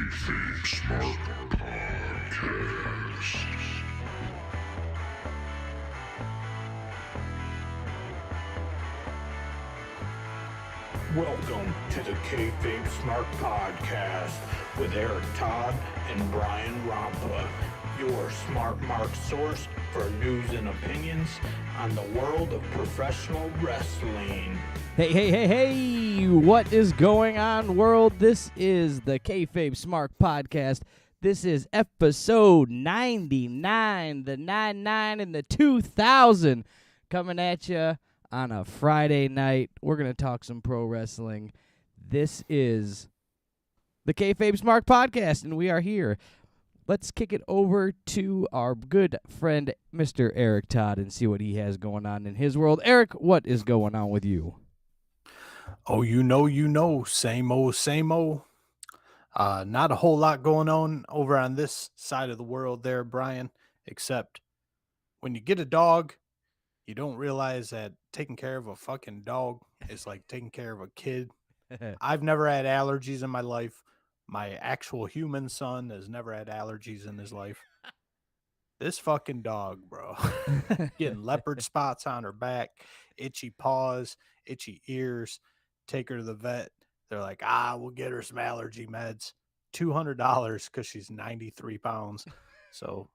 KayFabe Smark Podcast. Welcome to the KayFabe Smark Podcast with Eric Todd and Brian Rampa, your smart mark source for news and opinions on the world of professional wrestling. Hey, what is going on, world? This is the KayFabe Smark Podcast. This is episode 99, the 99 and the 2000, coming at you on a Friday night. We're going to talk some pro wrestling. This is the KayFabe Smark Podcast, and we are here. Let's kick it over to our good friend, Mr. Eric Todd, and see what he has going on in his world. Eric, what is going on with you? Oh, you know, same old. Not a whole lot going on over on this side of the world there, Brian, except when you get a dog, you don't realize that taking care of a fucking dog is like taking care of a kid. I've never had allergies in my life. My actual human son has never had allergies in his life. This fucking dog, bro, getting leopard spots on her back, itchy paws, itchy ears. Take her to the vet. They're like, we'll get her some allergy meds. $200 because she's 93 pounds. So,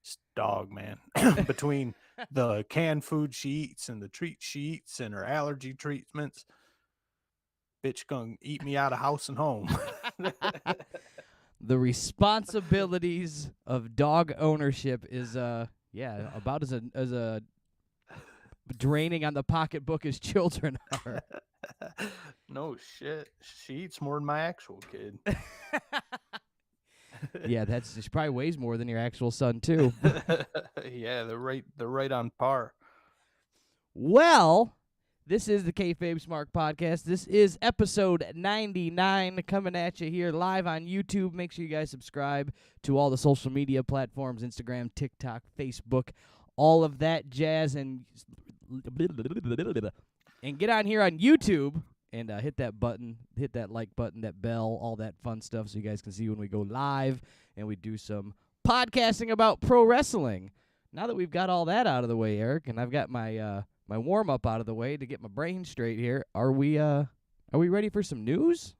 it's dog, man. Between the canned food she eats and the treats she eats and her allergy treatments, bitch gonna eat me out of house and home. The responsibilities of dog ownership is about as a draining on the pocketbook as children are. No shit. She eats more than my actual kid. Yeah, she probably weighs more than your actual son too. Yeah, they're right on par. Well, this is the KayFabe Smark Podcast. This is episode 99 coming at you here live on YouTube. Make sure you guys subscribe to all the social media platforms, Instagram, TikTok, Facebook, all of that jazz, and get on here on YouTube and hit that button, hit that like button, that bell, all that fun stuff so you guys can see when we go live and we do some podcasting about pro wrestling. Now that we've got all that out of the way, Eric, and I've got my my warm-up out of the way to get my brain straight here, are we ready for some news?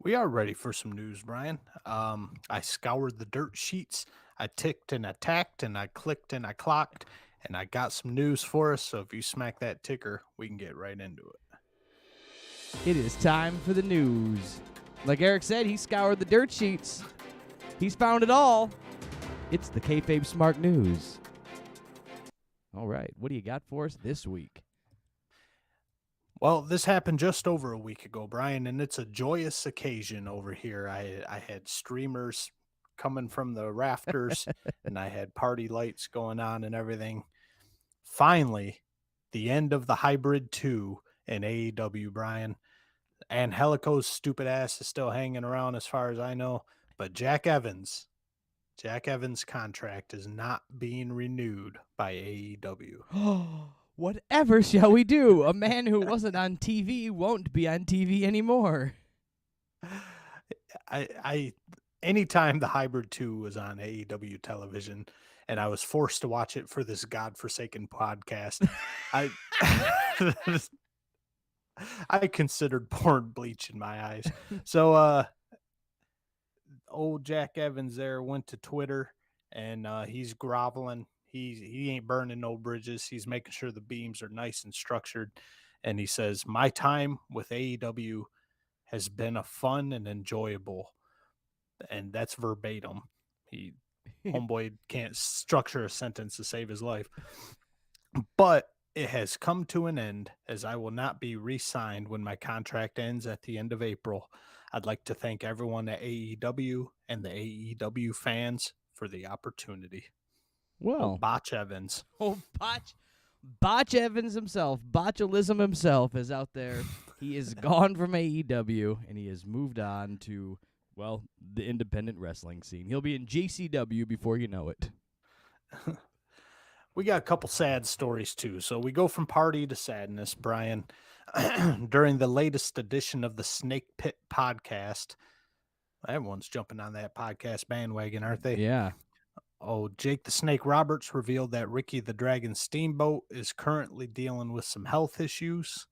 We are ready for some news, Brian. I scoured the dirt sheets. I ticked and I tacked and I clicked and I clocked, and I got some news for us. So if you smack that ticker, we can get right into it. It is time for the news. Like Eric said, he scoured the dirt sheets. He's found it all. It's the KayFabe Smark News. All right, what do you got for us this week? Well, this happened just over a week ago, Brian, and it's a joyous occasion over here. I had streamers coming from the rafters, and I had party lights going on and everything. Finally, the end of the Hybrid 2 in AEW, Brian. Angelico's stupid ass is still hanging around as far as I know, but Jack Evans' contract is not being renewed by AEW. Whatever shall we do? A man who wasn't on TV won't be on TV anymore. Anytime the Hybrid 2 was on AEW television and I was forced to watch it for this godforsaken podcast, I considered pouring bleach in my eyes. So old Jack Evans there went to Twitter and he's groveling. He ain't burning no bridges. He's making sure the beams are nice and structured. And he says, "My time with AEW has been a fun and enjoyable." And that's verbatim. Homeboy can't structure a sentence to save his life. But it has come to an end, as I will not be re-signed when my contract ends at the end of April. I'd like to thank everyone at AEW and the AEW fans for the opportunity. Well, Botch Evans. Botch Evans himself, Botulism himself is out there. He is gone from AEW, and he has moved on to, well, the independent wrestling scene. He'll be in GCW before you know it. We got a couple sad stories, too. So we go from party to sadness, Brian. During the latest edition of the Snake Pit podcast, Everyone's jumping on that podcast bandwagon, aren't they? Yeah. Oh, Jake the Snake Roberts revealed that Ricky the Dragon Steamboat is currently dealing with some health issues.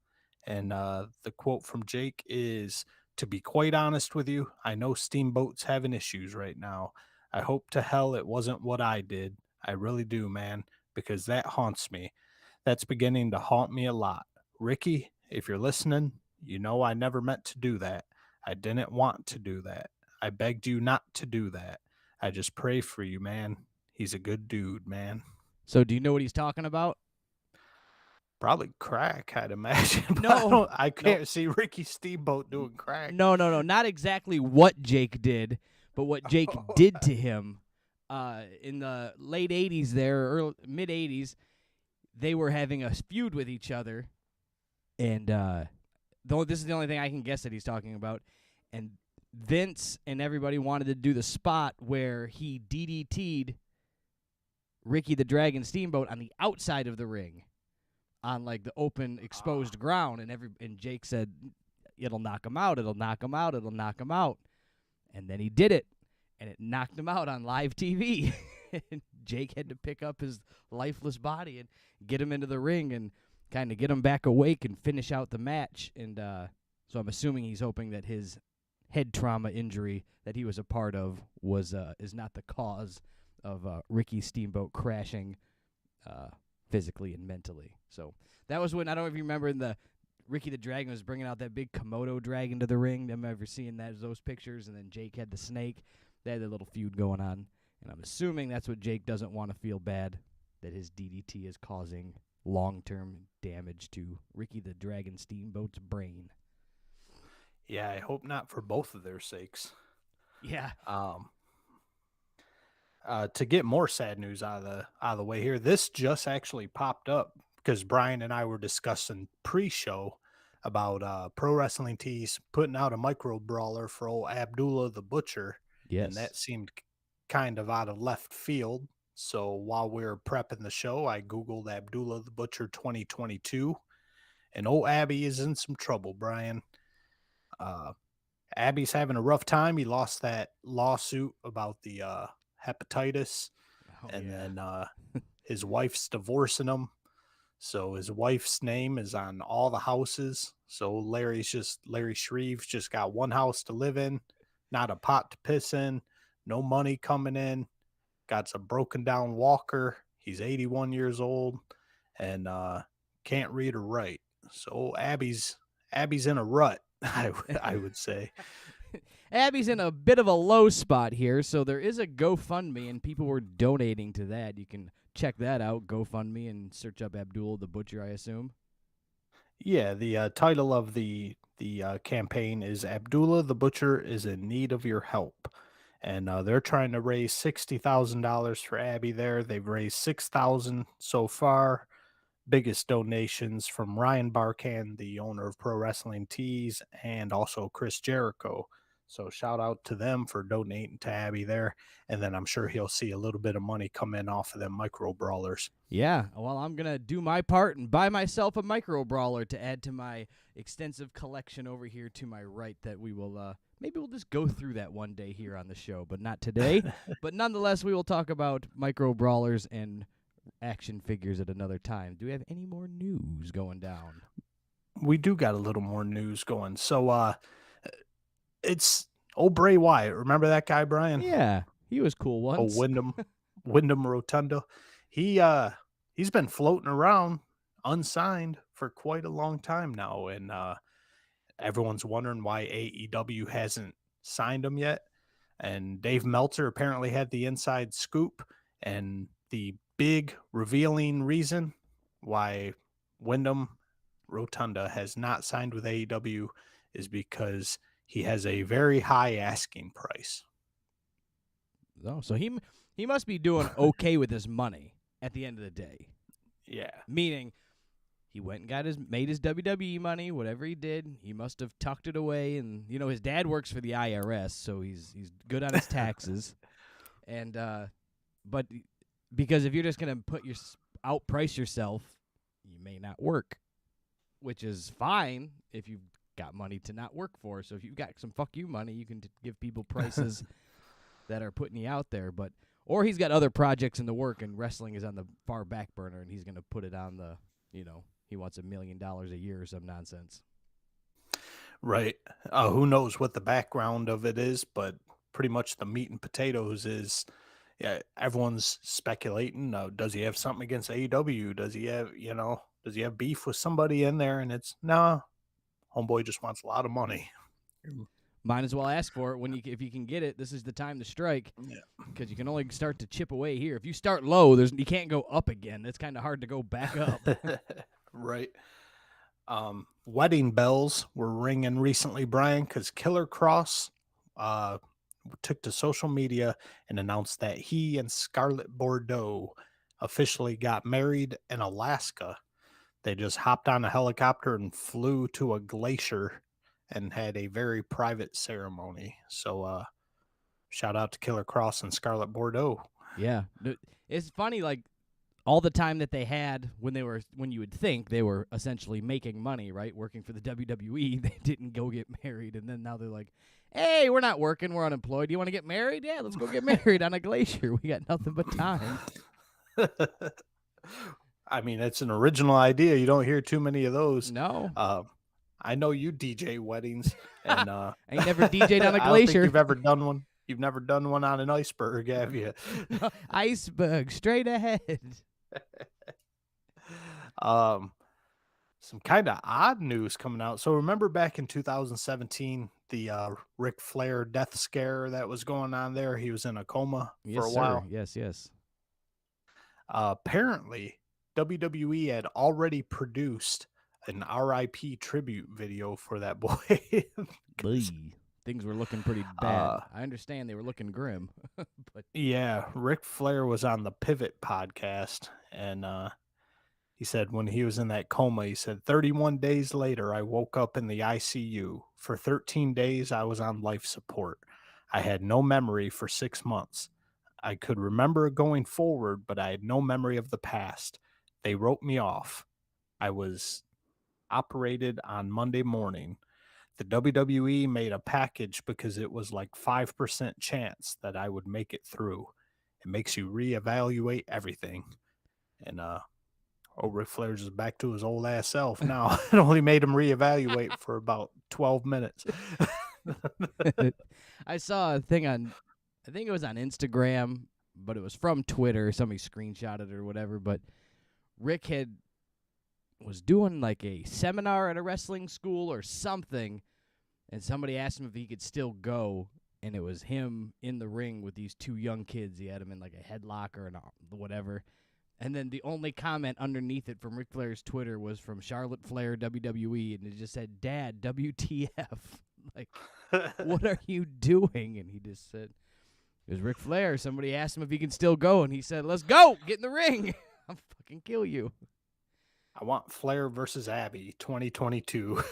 And the quote from Jake is, "To be quite honest with you, I know Steamboat's having issues right now. I hope to hell it wasn't what I did. I really do, man, because that haunts me. That's beginning to haunt me a lot. Ricky, if you're listening, you know I never meant to do that. I didn't want to do that. I begged you not to do that. I just pray for you, man. He's a good dude, man." So do you know what he's talking about? Probably crack, I'd imagine. But No. I No. can't see Ricky Steamboat doing crack. No. Not exactly what Jake did, but what Jake did to him. In the late 80s there, early, mid 80s, they were having a feud with each other. And this is the only thing I can guess that he's talking about. And Vince and everybody wanted to do the spot where he DDT'd Ricky the Dragon Steamboat on the outside of the ring, on like the open exposed ground, and Jake said, "It'll knock him out. It'll knock him out. It'll knock him out." And then he did it, and it knocked him out on live TV. And Jake had to pick up his lifeless body and get him into the ring and kind of get him back awake and finish out the match. And so I'm assuming he's hoping that his head trauma injury that he was a part of is not the cause of Ricky Steamboat crashing physically and mentally. So that was when, I don't know if you remember, in the Ricky the Dragon was bringing out that big Komodo dragon to the ring. I'm ever seeing those pictures, and then Jake had the snake. They had a little feud going on, and I'm assuming that's what Jake doesn't want to feel bad, that his DDT is causing long-term damage to Ricky the Dragon Steamboat's brain. Yeah, I hope not for both of their sakes. Yeah. To get more sad news out of the way here, this just actually popped up because Brian and I were discussing pre-show about Pro Wrestling Tees putting out a micro brawler for old Abdullah the Butcher. Yes. And that seemed kind of out of left field. So while we were prepping the show, I Googled Abdullah the Butcher 2022. And old Abby is in some trouble, Brian. Abby's having a rough time. He lost that lawsuit about the hepatitis. Then his wife's divorcing him. So his wife's name is on all the houses. So Larry Shreve's just got one house to live in, not a pot to piss in, no money coming in, got a broken down walker. He's 81 years old and can't read or write. So Abby's in a rut, I would say. Abby's in a bit of a low spot here, so there is a GoFundMe, and people were donating to that. You can check that out, GoFundMe, and search up Abdul the Butcher, I assume. Yeah, the title of the campaign is Abdullah the Butcher is in need of your help. And they're trying to raise $60,000 for Abby there. They've raised $6,000 so far. Biggest donations from Ryan Barkan, the owner of Pro Wrestling Tees, and also Chris Jericho. So shout out to them for donating to Abby there. And then I'm sure he'll see a little bit of money come in off of them micro brawlers. Yeah, well, I'm going to do my part and buy myself a micro brawler to add to my extensive collection over here to my right that we will, maybe we'll just go through that one day here on the show, but not today. But nonetheless, we will talk about micro brawlers and action figures at another time. Do we have any more news going down? We do got a little more news going. So, it's old Bray Wyatt. Remember that guy, Brian? Yeah, he was cool once. Oh, Wyndham Rotunda. He's been floating around unsigned for quite a long time now, and everyone's wondering why AEW hasn't signed him yet. And Dave Meltzer apparently had the inside scoop, and the big revealing reason why Wyndham Rotunda has not signed with AEW is because he has a very high asking price. Oh, so he must be doing okay with his money at the end of the day. Yeah. Meaning he went and made his WWE money, whatever he did, he must have tucked it away. And, his dad works for the IRS, so he's good on his taxes. And but because if you're just going to outprice yourself, you may not work, which is fine if you've got money to not work for. So if you've got some fuck you money, you can give people prices that are putting you out there. Or he's got other projects in the work, and wrestling is on the far back burner, and he's going to put it on the, he wants $1 million a year or some nonsense. Right. Who knows what the background of it is, but pretty much the meat and potatoes is, yeah, everyone's speculating. Does he have something against AEW? Does he have beef with somebody in there? And it's, no, homeboy just wants a lot of money. Might as well ask for it if you can get it. This is the time to strike, because you can only start to chip away here. If you start low, you can't go up again. It's kind of hard to go back up. Right. Wedding bells were ringing recently, Brian, because Killer Cross took to social media and announced that he and Scarlett Bordeaux officially got married in Alaska. They just hopped on a helicopter and flew to a glacier and had a very private ceremony. So shout out to Killer Cross and Scarlett Bordeaux. Yeah. It's funny, like, all the time that they had when you would think they were essentially making money, right, working for the WWE, they didn't go get married, and then now they're like, hey, we're not working, we're unemployed. Do you want to get married? Yeah, let's go get married on a glacier. We got nothing but time. I mean, it's an original idea. You don't hear too many of those. No. I know you DJ weddings, and I ain't never DJ'd on a I don't glacier. think you've ever done one. You've never done one on an iceberg, have you? Iceberg, straight ahead. Some kind of odd news coming out. So remember back in 2017, the Ric Flair death scare that was going on there? He was in a coma for a while. Yes. Apparently, WWE had already produced an RIP tribute video for that boy. Things were looking pretty bad. I understand they were looking grim. But yeah, Ric Flair was on the Pivot podcast, and he said when he was in that coma, he said, 31 days later, I woke up in the ICU. For 13 days, I was on life support. I had no memory for 6 months. I could remember going forward, but I had no memory of the past. They wrote me off. I was operated on Monday morning. The WWE made a package because it was like 5% chance that I would make it through. It makes you reevaluate everything. And Ric Flair's is back to his old ass self now. It only made him reevaluate for about 12 minutes. I saw a thing I think it was on Instagram, but it was from Twitter. Somebody screenshotted it or whatever. But Rick was doing like a seminar at a wrestling school or something, and somebody asked him if he could still go, and it was him in the ring with these two young kids. He had them in like a headlock or whatever. And then the only comment underneath it from Ric Flair's Twitter was from Charlotte Flair, WWE, and it just said, Dad, WTF. Like, what are you doing? And he just said, it was Ric Flair. Somebody asked him if he can still go, and he said, let's go. Get in the ring. I'll fucking kill you. I want Flair versus Abby 2022.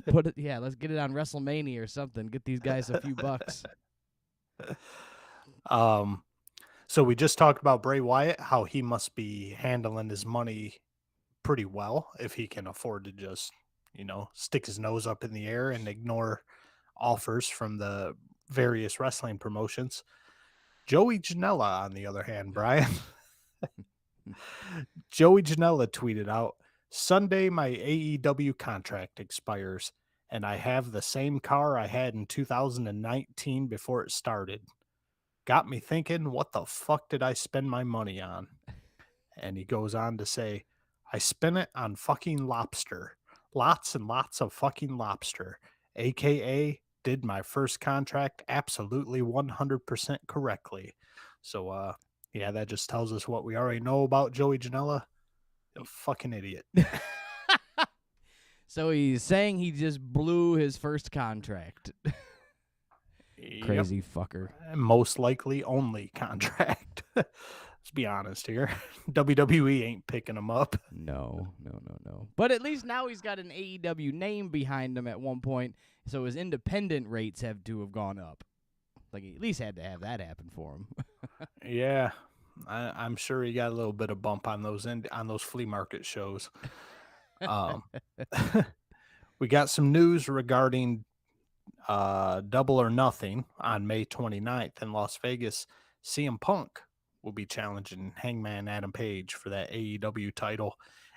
Let's get it on WrestleMania or something. Get these guys a few bucks. So we just talked about Bray Wyatt, how he must be handling his money pretty well if he can afford to just, stick his nose up in the air and ignore offers from the various wrestling promotions. Joey Janela, on the other hand, Brian. Joey Janela tweeted out, Sunday my AEW contract expires, and I have the same car I had in 2019 before it started. Got me thinking, what the fuck did I spend my money on? And he goes on to say, I spent it on fucking lobster. Lots and lots of fucking lobster. AKA did my first contract absolutely 100% correctly. So, that just tells us what we already know about Joey Janela. You fucking idiot. So he's saying he just blew his first contract. Crazy fucker. Most likely only contract. Let's be honest here. WWE ain't picking him up. No. But at least now he's got an AEW name behind him at one point, so his independent rates have to have gone up. Like, he at least had to have that happen for him. Yeah. I'm sure he got a little bit of bump on those flea market shows. We got some news regarding Double or Nothing on May 29th in Las Vegas. CM Punk will be challenging Hangman Adam Page for that AEW title.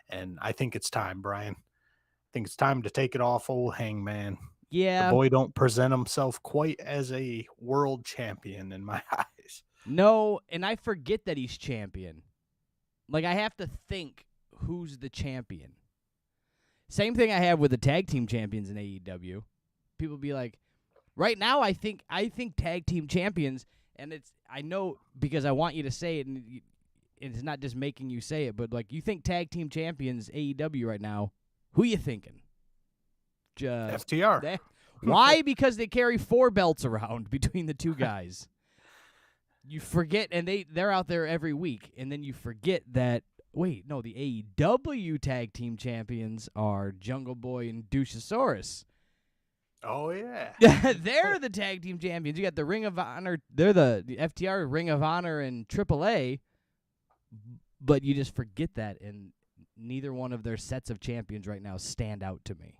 And I think it's time, Brian. I think it's time to take it off old Hangman. The Yeah. boy don't present himself quite as a world champion in my eyes. No, and I forget that he's champion. Like, I have to think who's the champion. Same thing I have with the tag team champions in AEW. People be like, right now I think tag team champions, and I know because I want you to say it, and it's not just making you say it, but like you think tag team champions AEW right now, who you thinking? FTR. Why? Because they carry 4 belts around between the two guys. You forget, and they're out there every week, and then you forget that, wait, no, the AEW tag team champions are Jungle Boy and Dushasaurus. Oh, yeah. They're the tag team champions. You got the Ring of Honor. They're the FTR, Ring of Honor, and AAA, but you just forget that, and neither one of their sets of champions right now stand out to me.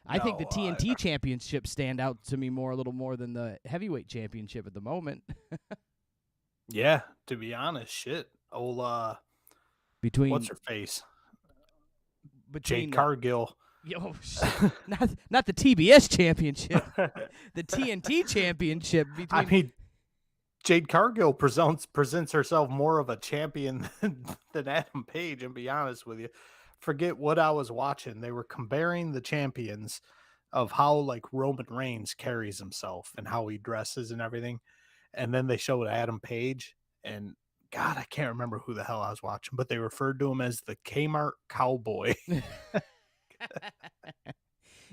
I think the TNT championship stand out to me a little more than the heavyweight championship at the moment. Yeah, to be honest, old Between what's her face? between Jade Cargill. Yo, shit. not the TBS championship, the TNT championship. I mean, Jade Cargill presents herself more of a champion than Adam Page. And be honest with you, forget what I was watching. They were comparing the champions of how like Roman Reigns carries himself and how he dresses and everything, and then they showed Adam Page, and God, I can't remember who the hell I was watching, but they referred to him as the Kmart Cowboy.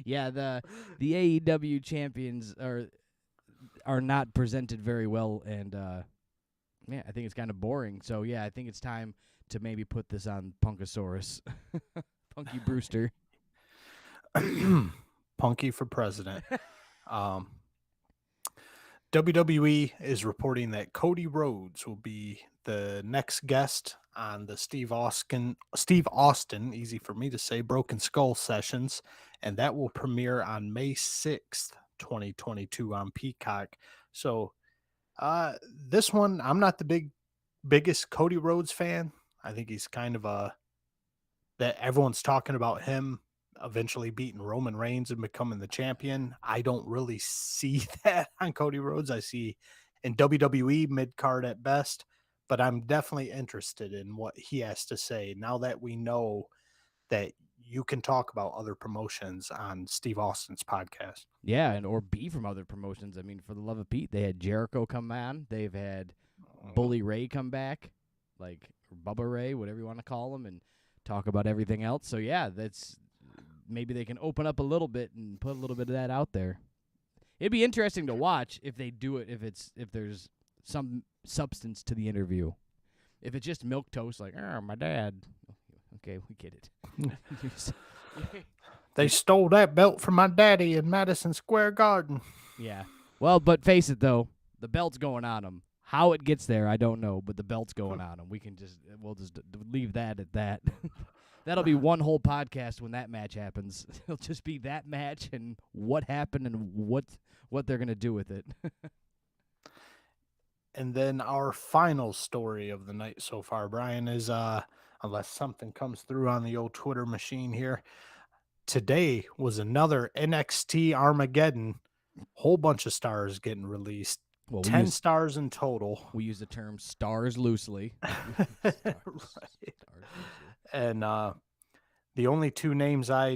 Yeah, the AEW champions are not presented very well, and yeah, I think it's kind of boring. So yeah, I think it's time to maybe put this on Punkosaurus, Punky Brewster, Punky for president. WWE is reporting that Cody Rhodes will be the next guest on the Steve Austin, easy for me to say, Broken Skull sessions, and that will premiere on May 6th, 2022 on Peacock. So this one, I'm not the biggest Cody Rhodes fan. I think he's kind of that everyone's talking about him eventually beating Roman Reigns and becoming the champion. I don't really see that on Cody Rhodes. I see in WWE mid-card at best, but I'm definitely interested in what he has to say now that we know that you can talk about other promotions on Steve Austin's podcast. Yeah, and or be from other promotions. I mean, for the love of Pete, they had Jericho come on. They've had Bully Ray come back, like Bubba Ray, whatever you want to call him, and talk about everything else. So yeah, maybe they can open up a little bit and put a little bit of that out there. It'd be interesting to watch if they do it, if there's some substance to the interview. If it's just milquetoast, like, oh, my dad. Okay, we get it. They stole that belt from my daddy in Madison Square Garden. Yeah. Well, but face it, though, the belt's going on him. How it gets there, I don't know, but the belt's going on him. We'll just leave that at that. That'll be one whole podcast when that match happens. It'll just be that match and what happened and what they're going to do with it. And then our final story of the night so far, Brian, is unless something comes through on the old Twitter machine here, today was another NXT Armageddon. Whole bunch of stars getting released. Well, 10 stars in total. We use the term stars loosely. Right. And the only 2 names I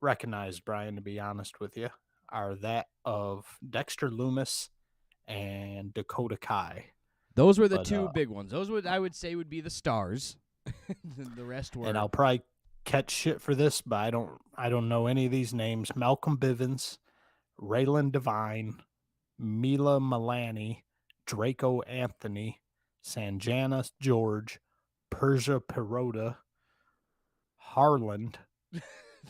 recognized, Brian, to be honest with you, are that of Dexter Lumis and Dakota Kai. Those were the 2 big ones. Those I would say would be the stars. The rest were. And I'll probably catch shit for this, but I don't know any of these names. Malcolm Bivens, Raylan Devine, Mila Milani, Draco Anthony, Sanjana George, Persia Perota, Harland,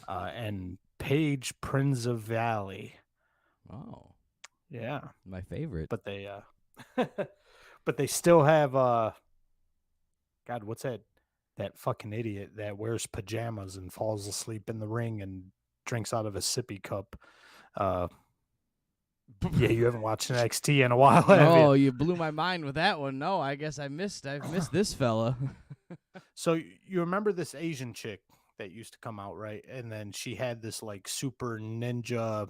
and Paige Prinzavali. Oh, yeah, my favorite. But they, but they still have God, what's that? that fucking idiot that wears pajamas and falls asleep in the ring and drinks out of a sippy cup. Yeah, you haven't watched NXT in a while, have No, you? you blew my mind with that one. No, I guess I've missed this fella. So you remember this Asian chick that used to come out, right? And then she had this like super ninja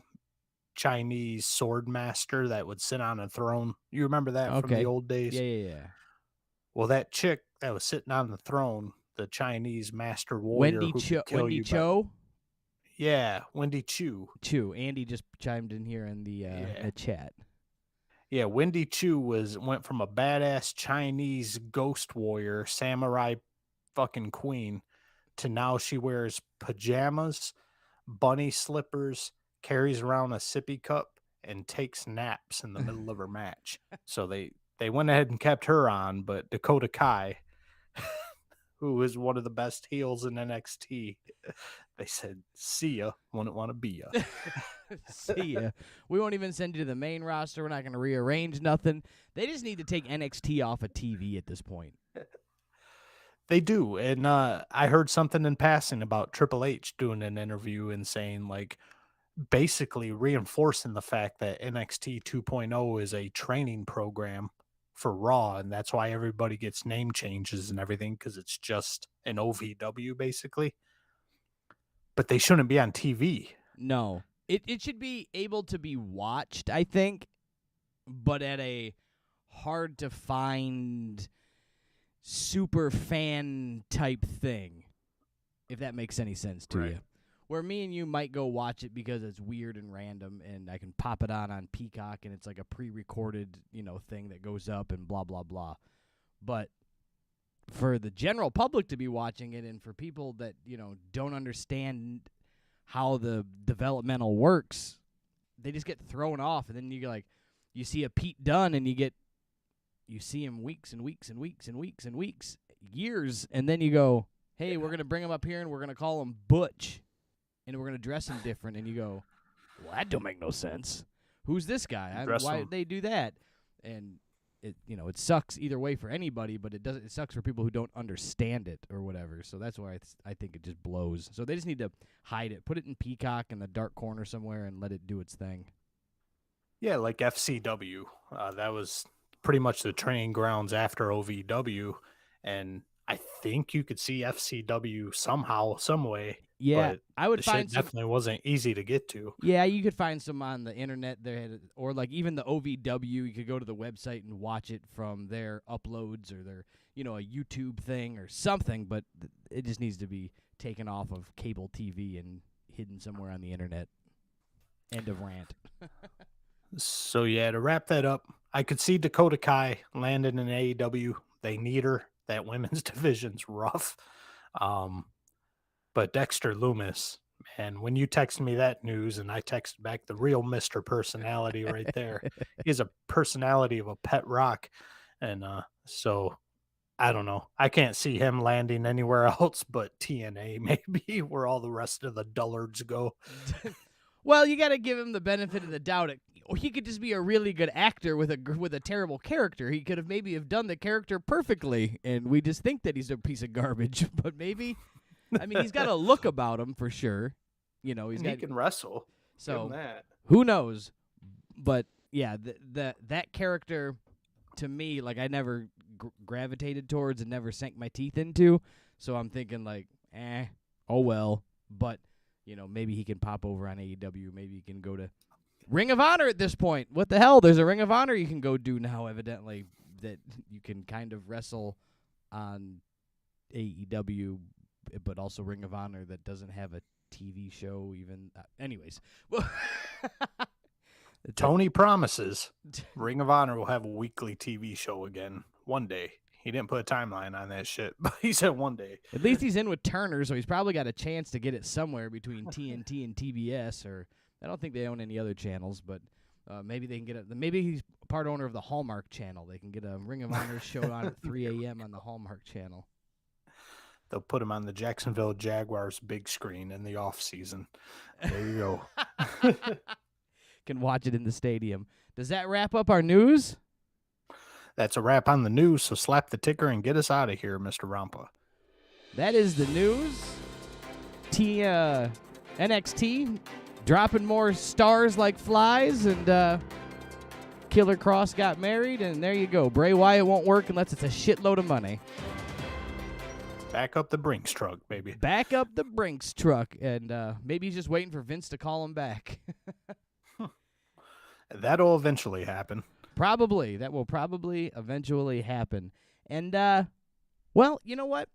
Chinese sword master that would sit on a throne. You remember that from the Okay. old days? Yeah. Well, that chick that was sitting on the throne, the Chinese master warrior Wendy who could kill Wendy you. Cho. Yeah, Wendy Chu. Andy just chimed in here in the chat. Yeah, Wendy Chu went from a badass Chinese ghost warrior, samurai fucking queen, to now she wears pajamas, bunny slippers, carries around a sippy cup, and takes naps in the middle of her match. So they went ahead and kept her on, but Dakota Kai, who is one of the best heels in NXT, they said, "See ya, wouldn't want to be ya." See ya. We won't even send you to the main roster. We're not going to rearrange nothing. They just need to take NXT off of TV at this point. They do, and I heard something in passing about Triple H doing an interview and saying, like, basically reinforcing the fact that NXT 2.0 is a training program for Raw, and that's why everybody gets name changes and everything, because it's just an OVW, basically. But they shouldn't be on TV. No. It should be able to be watched, I think, but at a hard to find super fan type thing, if that makes any sense to Right. you. Where me and you might go watch it because it's weird and random, and I can pop it on Peacock, and it's like a pre-recorded, thing that goes up and blah, blah, blah. But for the general public to be watching it, and for people that, don't understand how the developmental works, they just get thrown off, and then you see a Pete Dunne, and you see him weeks and weeks and weeks and weeks and weeks, years, and then you go, hey, we're going to bring him up here, and we're going to call him Butch, and we're going to dress him different, and you go, well, that don't make no sense. Who's this guy? Why did they do that? And it sucks either way for anybody, but it sucks for people who don't understand it or whatever. So that's why I think it just blows. So they just need to hide it, put it in Peacock in the dark corner somewhere, and let it do its thing. Yeah, like FCW. That was pretty much the training grounds after OVW, and I think you could see FCW somehow, some way. Yeah, but I would the find shit definitely wasn't easy to get to. Yeah, you could find some on the internet there, or like even the OVW. You could go to the website and watch it from their uploads or their, a YouTube thing or something. But it just needs to be taken off of cable TV and hidden somewhere on the internet. End of rant. So yeah, to wrap that up, I could see Dakota Kai landing in AEW. They need her. That women's division's rough. But Dexter Lumis, man, when you text me that news and I text back the real Mr. Personality right there, he has a personality of a pet rock. And so I don't know. I can't see him landing anywhere else but TNA, maybe, where all the rest of the dullards go. Well, you got to give him the benefit of the doubt. He could just be a really good actor with a terrible character. He could have maybe have done the character perfectly, and we just think that he's a piece of garbage. But maybe, he's got a look about him for sure. He can wrestle. So that. Who knows? But yeah, that character to me, like I never gravitated towards and never sank my teeth into. So I'm thinking like, oh well. But maybe he can pop over on AEW. Maybe he can go to Ring of Honor at this point. What the hell? There's a Ring of Honor you can go do now, evidently, that you can kind of wrestle on AEW, but also Ring of Honor that doesn't have a TV show even. Anyways. Tony promises Ring of Honor will have a weekly TV show again one day. He didn't put a timeline on that shit, but he said one day. At least he's in with Turner, so he's probably got a chance to get it somewhere between TNT and TBS, or I don't think they own any other channels, but maybe they can get it. Maybe he's part owner of the Hallmark Channel. They can get a Ring of Honor show on at 3 a.m. on the Hallmark Channel. They'll put him on the Jacksonville Jaguars big screen in the off season. There you go. Can watch it in the stadium. Does that wrap up our news? That's a wrap on the news, so slap the ticker and get us out of here, Mr. Rampa. That is the news. NXT dropping more stars like flies, and Killer Cross got married, and there you go. Bray Wyatt won't work unless it's a shitload of money. Back up the Brinks truck, baby. Back up the Brinks truck, and maybe he's just waiting for Vince to call him back. That'll eventually happen. Probably. That will probably eventually happen. And, well, you know what?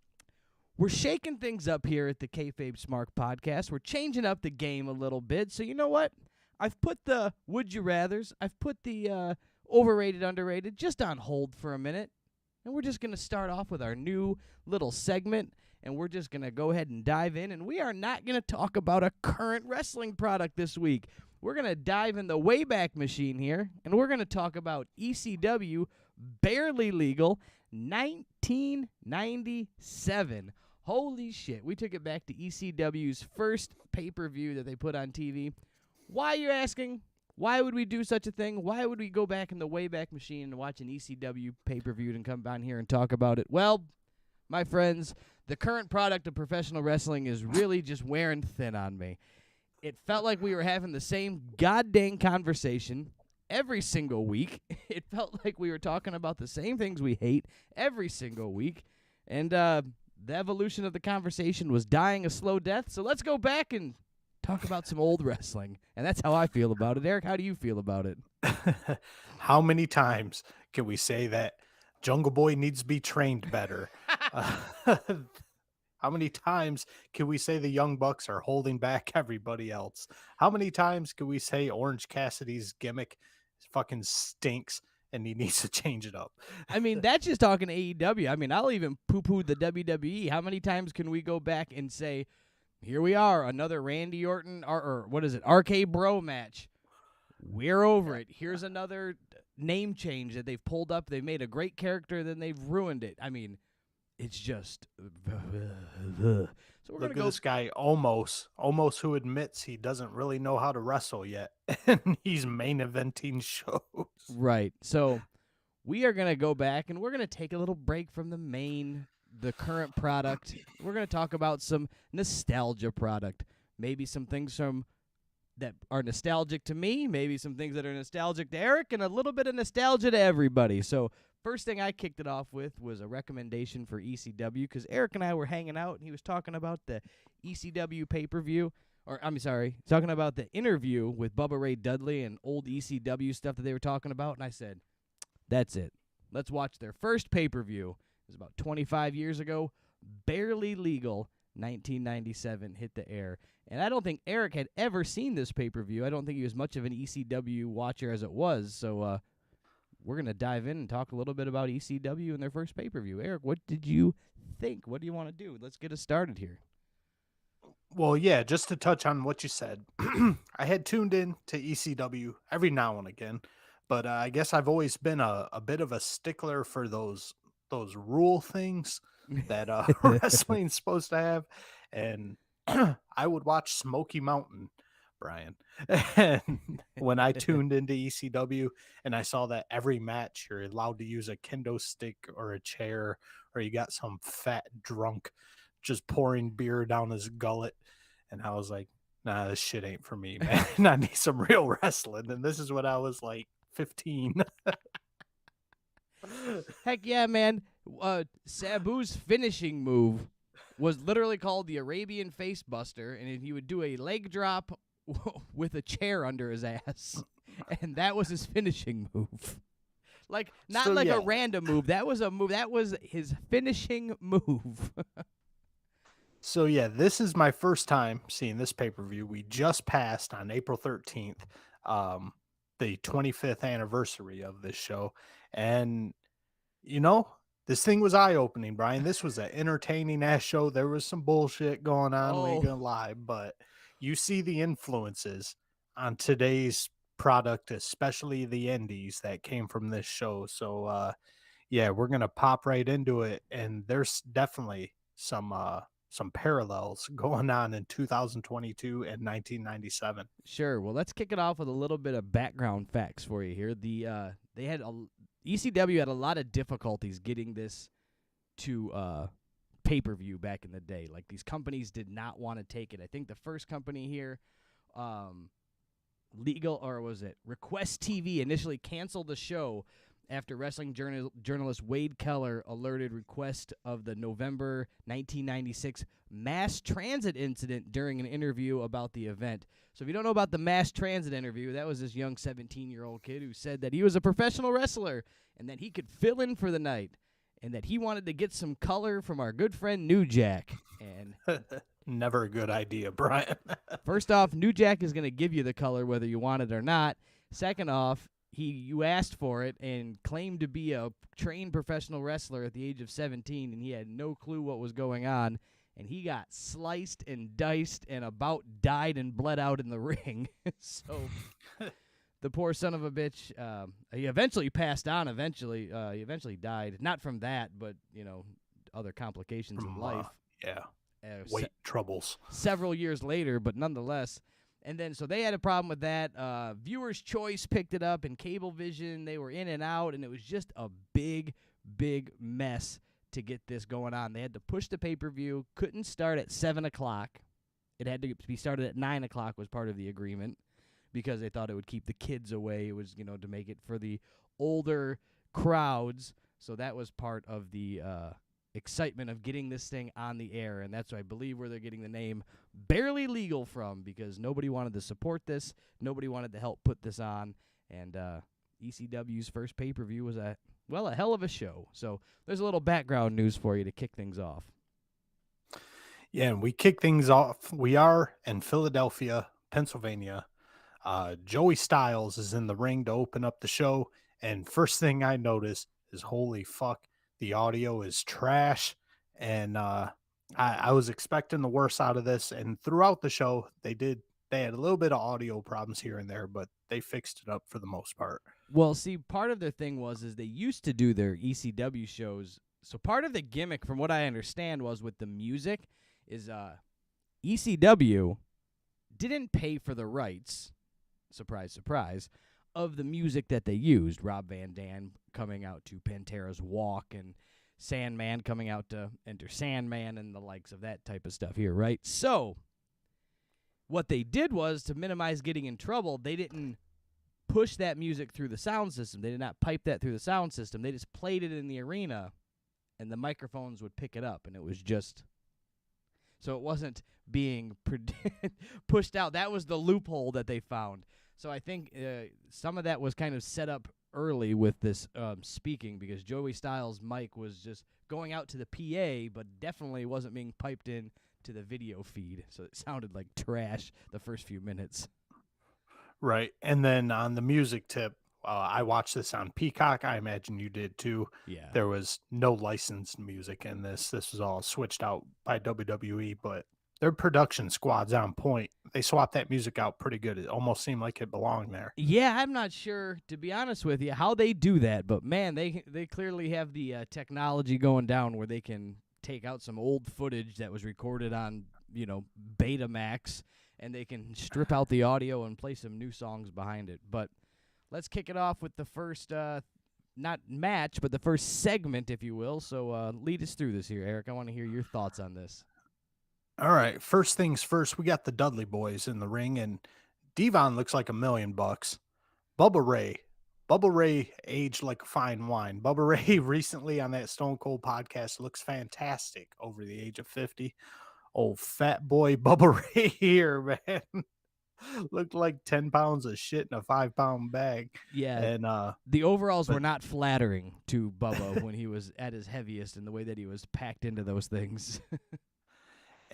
We're shaking things up here at the KayFabe Smark podcast. We're changing up the game a little bit. So you know what? I've put the would you rathers, I've put the overrated, underrated just on hold for a minute. And we're just going to start off with our new little segment. And we're just going to go ahead and dive in. And we are not going to talk about a current wrestling product this week. We're going to dive in the Wayback Machine here. And we're going to talk about ECW Barely Legal 1997. Holy shit. We took it back to ECW's first pay-per-view that they put on TV. Why, you're asking? Why would we do such a thing? Why would we go back in the Wayback Machine and watch an ECW pay-per-view and come down here and talk about it? Well, my friends, the current product of professional wrestling is really just wearing thin on me. It felt like we were having the same goddamn conversation every single week. It felt like we were talking about the same things we hate every single week. And the evolution of the conversation was dying a slow death. So let's go back and talk about some old wrestling. And that's how I feel about it. Eric, how do you feel about it? How many times can we say that Jungle Boy needs to be trained better? How many times can we say the Young Bucks are holding back everybody else? How many times can we say Orange Cassidy's gimmick fucking stinks and he needs to change it up? I mean, that's just talking AEW. I mean, I'll even poo-poo the WWE. How many times can we go back and say, here we are, another Randy Orton, or what is it, RK Bro match. We're over it. Here's another name change that they've pulled up. They've made a great character, then they've ruined it. I mean, it's just... So we're Look gonna at this guy, almost who admits he doesn't really know how to wrestle yet, and he's main eventing shows. Right. So we are going to go back, and we're going to take a little break from the current product. We're going to talk about some nostalgia product. Maybe some things that are nostalgic to me, maybe some things that are nostalgic to Eric, and a little bit of nostalgia to everybody. So first thing I kicked it off with was a recommendation for ECW, because Eric and I were hanging out, and he was talking about the ECW pay-per-view, or I'm sorry, talking about the interview with Bubba Ray Dudley and old ECW stuff that they were talking about, and I said, that's it. Let's watch their first pay-per-view. It was about 25 years ago. Barely Legal, 1997, hit the air. And I don't think Eric had ever seen this pay-per-view. I don't think he was much of an ECW watcher as it was, so we're going to dive in and talk a little bit about ECW and their first pay-per-view. Eric, what did you think? What do you want to do? Let's get us started here. Well, yeah, just to touch on what you said, I had tuned in to ECW every now and again, but I guess I've always been a bit of a stickler for those rule things that wrestling's supposed to have, and I would watch Smoky Mountain, Brian. And when I tuned into ECW and I saw that every match you're allowed to use a kendo stick or a chair, or you got some fat drunk just pouring beer down his gullet, and I was like, nah, this shit ain't for me, man. I need some real wrestling. And this is when I was like 15. Heck yeah, man. Sabu's finishing move was literally called the Arabian Face Buster, and he would do a leg drop with a chair under his ass, and that was his finishing move. Like, not So, like yeah. a random move. That was a move. That was his finishing move. So yeah, this is my first time seeing this pay-per-view. We just passed on April 13th, the 25th anniversary of this show. And, you know, this thing was eye-opening, Brian. This was an entertaining ass show. There was some bullshit going on, we ain't gonna lie, but you see the influences on today's product, especially the indies that came from this show. So yeah, we're gonna pop right into it, and there's definitely some parallels going on in 2022 and 1997. Sure. Well, let's kick it off with a little bit of background facts for you here. ECW had a lot of difficulties getting this to pay-per-view back in the day. Like, these companies did not want to take it. I think the first company here, Request TV, initially canceled the show after wrestling journalist Wade Keller alerted Request of the November 1996 mass transit incident during an interview about the event. So if you don't know about the mass transit interview, that was this young 17-year-old kid who said that he was a professional wrestler and that he could fill in for the night and that he wanted to get some color from our good friend New Jack. And never a good idea, Brian. first off, New Jack is going to give you the color whether you want it or not. Second off, you asked for it and claimed to be a trained professional wrestler at the age of 17, and he had no clue what was going on, and he got sliced and diced and about died and bled out in the ring. So the poor son of a bitch, he eventually passed on. He eventually died, not from that, but other complications in life. Weight troubles. Several years later, but nonetheless. And then, so they had a problem with that. Viewers' Choice picked it up, and Cablevision, they were in and out, and it was just a big, big mess to get this going on. They had to push the pay-per-view, couldn't start at 7 o'clock. It had to be started at 9 o'clock was part of the agreement because they thought it would keep the kids away. It was, to make it for the older crowds. So that was part of the excitement of getting this thing on the air, and that's, I believe, where they're getting the name Barely Legal from, because nobody wanted to support this, nobody wanted to help put this on, and ECW's first pay-per-view was a hell of a show. So there's a little background news for you to kick things off. Yeah, and we kick things off. We are in Philadelphia, Pennsylvania. Joey Styles is in the ring to open up the show, and first thing I notice is, holy fuck, the audio is trash, and I was expecting the worst out of this, and throughout the show, they had a little bit of audio problems here and there, but they fixed it up for the most part. Well, see, part of their thing is they used to do their ECW shows, so part of the gimmick, from what I understand, was with the music, is ECW didn't pay for the rights, surprise, surprise, of the music that they used. Rob Van Dam coming out to Pantera's Walk, and Sandman coming out to Enter Sandman, and the likes of that type of stuff here, right? So what they did was, to minimize getting in trouble, they didn't push that music through the sound system. They did not pipe that through the sound system. They just played it in the arena, and the microphones would pick it up, and it was just... So it wasn't being pushed out. That was the loophole that they found. So I think some of that was kind of set up early with this speaking, because Joey Styles' mic was just going out to the PA, but definitely wasn't being piped in to the video feed. So it sounded like trash the first few minutes. Right. And then on the music tip, I watched this on Peacock. I imagine you did too. Yeah. There was no licensed music in this. This was all switched out by WWE, but their production squad's on point. They swapped that music out pretty good. It almost seemed like it belonged there. Yeah, I'm not sure, to be honest with you, how they do that, but man, they clearly have the technology going down where they can take out some old footage that was recorded on, Betamax, and they can strip out the audio and play some new songs behind it. But let's kick it off with the first, not match, but the first segment, if you will. So lead us through this here, Eric. I want to hear your thoughts on this. All right. First things first, we got the Dudley Boys in the ring, and Devon looks like $1 million. Bubba Ray aged like a fine wine. Bubba Ray recently on that Stone Cold podcast looks fantastic over the age of 50. Old fat boy Bubba Ray here, man. Looked like 10 pounds of shit in a 5-pound bag. Yeah. And the overalls were not flattering to Bubba when he was at his heaviest, and the way that he was packed into those things.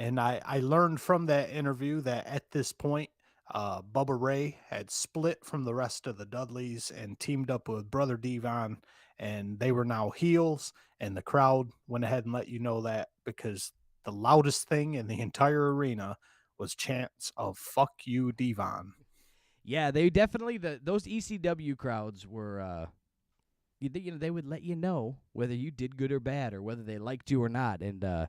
And I learned from that interview that at this point, Bubba Ray had split from the rest of the Dudleys and teamed up with Brother Devon, and they were now heels, and the crowd went ahead and let you know that, because the loudest thing in the entire arena was chants of "fuck you, Devon." Yeah, they definitely, those ECW crowds were, they would let you know whether you did good or bad, or whether they liked you or not, and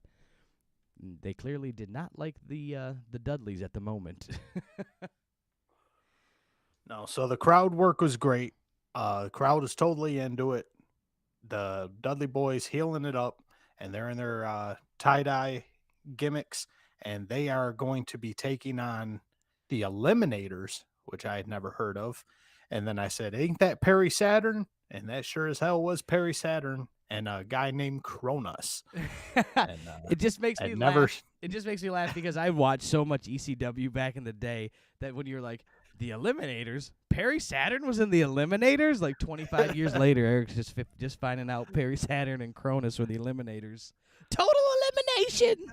they clearly did not like the Dudleys at the moment. No, so the crowd work was great. The crowd was totally into it. The Dudley Boys healing it up, and they're in their tie-dye gimmicks, and they are going to be taking on the Eliminators, which I had never heard of. And then I said, "Ain't that Perry Saturn?" And that sure as hell was Perry Saturn and a guy named Cronus. And It just makes me I'd never. laugh. It just makes me laugh because I watched so much ECW back in the day that when you're like, the Eliminators, Perry Saturn was in the Eliminators? Like 25 years later, Eric's just finding out Perry Saturn and Cronus were the Eliminators. Total elimination!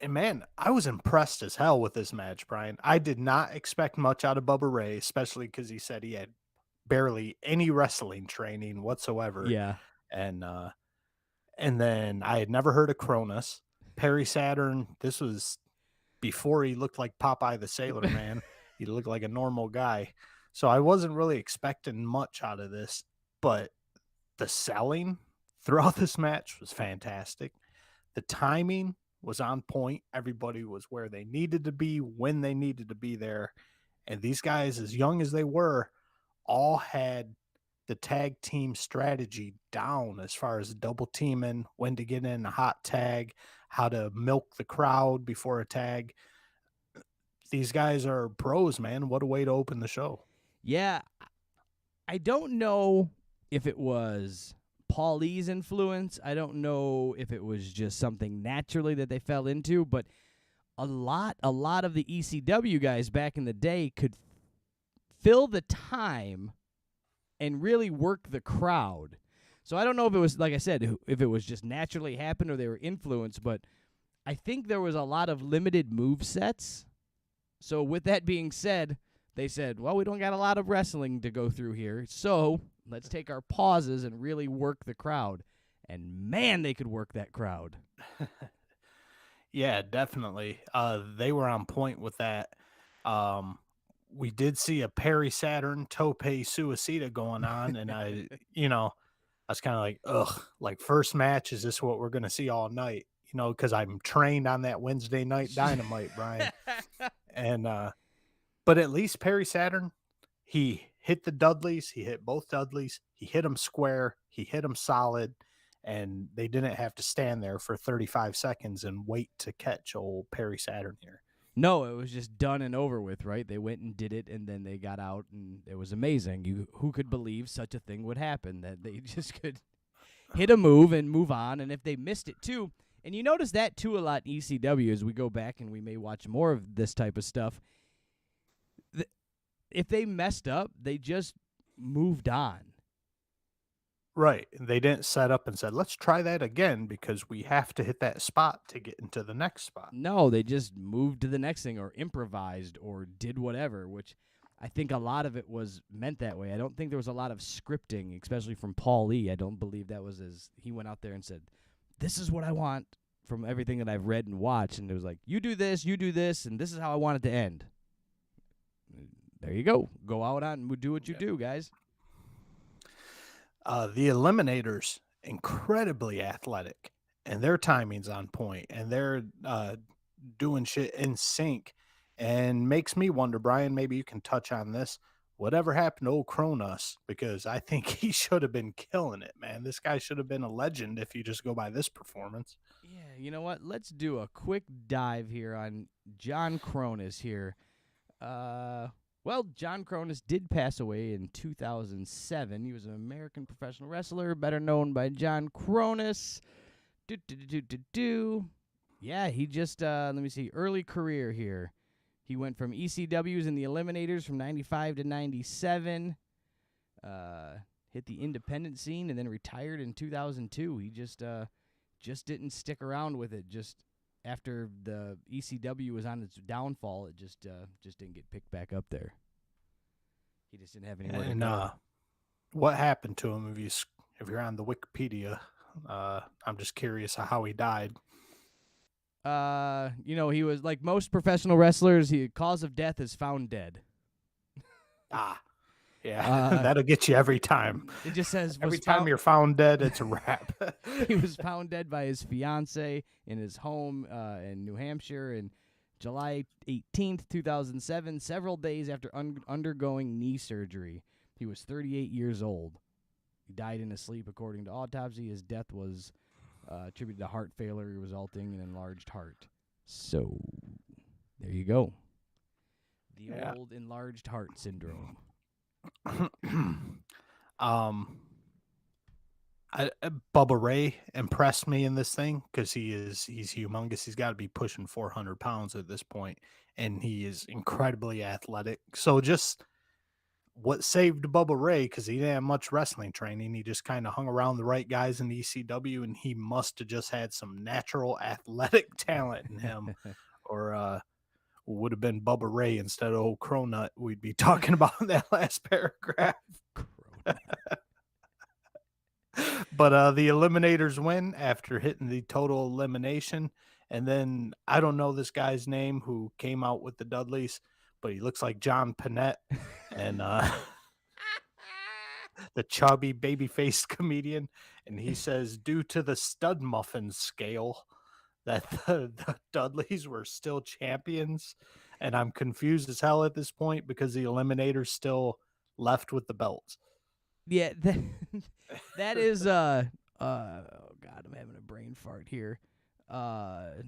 And man, I was impressed as hell with this match, Brian. I did not expect much out of Bubba Ray, especially because he said he had barely any wrestling training whatsoever. Yeah. And then I had never heard of Cronus. Perry Saturn, this was before he looked like Popeye the Sailor Man. He looked like a normal guy. So I wasn't really expecting much out of this, but the selling throughout this match was fantastic. The timing was on point. Everybody was where they needed to be when they needed to be there. And these guys, as young as they were, all had the tag team strategy down as far as double teaming, when to get in a hot tag, how to milk the crowd before a tag. These guys are pros, man. What a way to open the show. Yeah. I don't know if it was Paulie's influence. I don't know if it was just something naturally that they fell into, but a lot of the ECW guys back in the day could fill the time and really work the crowd. So I don't know if it was, like I said, if it was just naturally happened or they were influenced, but I think there was a lot of limited move sets. So with that being said, they said, well, we don't got a lot of wrestling to go through here, so let's take our pauses and really work the crowd. And man, they could work that crowd. Yeah, definitely. They were on point with that. We did see a Perry Saturn Tope Suicida going on, and I was kind of like, ugh, like first match, is this what we're going to see all night? Because I'm trained on that Wednesday night Dynamite, Brian. And, but at least Perry Saturn, he hit the Dudleys. He hit both Dudleys. He hit them square. He hit them solid. And they didn't have to stand there for 35 seconds and wait to catch old Perry Saturn here. No, it was just done and over with, right? They went and did it, and then they got out, and it was amazing. Who could believe such a thing would happen, that they just could hit a move and move on, and if they missed it too, and you notice that too a lot in ECW as we go back and we may watch more of this type of stuff. If they messed up, they just moved on. Right. They didn't set up and said, let's try that again because we have to hit that spot to get into the next spot. No, they just moved to the next thing or improvised or did whatever, which I think a lot of it was meant that way. I don't think there was a lot of scripting, especially from Paulie. I don't believe that was he went out there and said, this is what I want from everything that I've read and watched. And it was like, you do this, and this is how I want it to end. There you go. Go out on and do what you do, guys. The Eliminators, incredibly athletic, and their timing's on point, and they're doing shit in sync, and makes me wonder, Brian, maybe you can touch on this. Whatever happened to old Cronus? Because I think he should have been killing it, man. This guy should have been a legend if you just go by this performance. Yeah, you know what? Let's do a quick dive here on John Cronus here. Well, John Cronus did pass away in 2007. He was an American professional wrestler, better known by John Cronus. Yeah, he just, let me see, early career here. He went from ECWs and the Eliminators from 95 to 97, hit the independent scene, and then retired in 2002. He just didn't stick around with it. Just after the ECW was on its downfall, it just didn't get picked back up there. He just didn't have anywhere to go. What happened to him? If you're on the Wikipedia, I'm just curious how he died. He was like most professional wrestlers. Cause of death is found dead. Yeah, that'll get you every time. It just says every time you're found dead, it's a wrap. He was found dead by his fiance in his home in New Hampshire in July 18th, 2007, several days after undergoing knee surgery. He was 38 years old. He died in his sleep, according to autopsy. His death was attributed to heart failure resulting in enlarged heart. So, there you go. The old enlarged heart syndrome. Bubba Ray impressed me in this thing because he's humongous. He's got to be pushing 400 pounds at this point, and he is incredibly athletic. So just what saved Bubba Ray, because he didn't have much wrestling training, he just kind of hung around the right guys in the ECW, and he must have just had some natural athletic talent in him, or would have been Bubba Ray instead of old Cronut we'd be talking about in that last paragraph. But the Eliminators win after hitting the total elimination. And then I don't know this guy's name who came out with the Dudleys, but he looks like John Panette and the chubby baby-faced comedian. And he says, due to the stud muffin scale, that the Dudleys were still champions. And I'm confused as hell at this point because the Eliminators still left with the belts. Yeah, that is oh god, I'm having a brain fart here. Bubba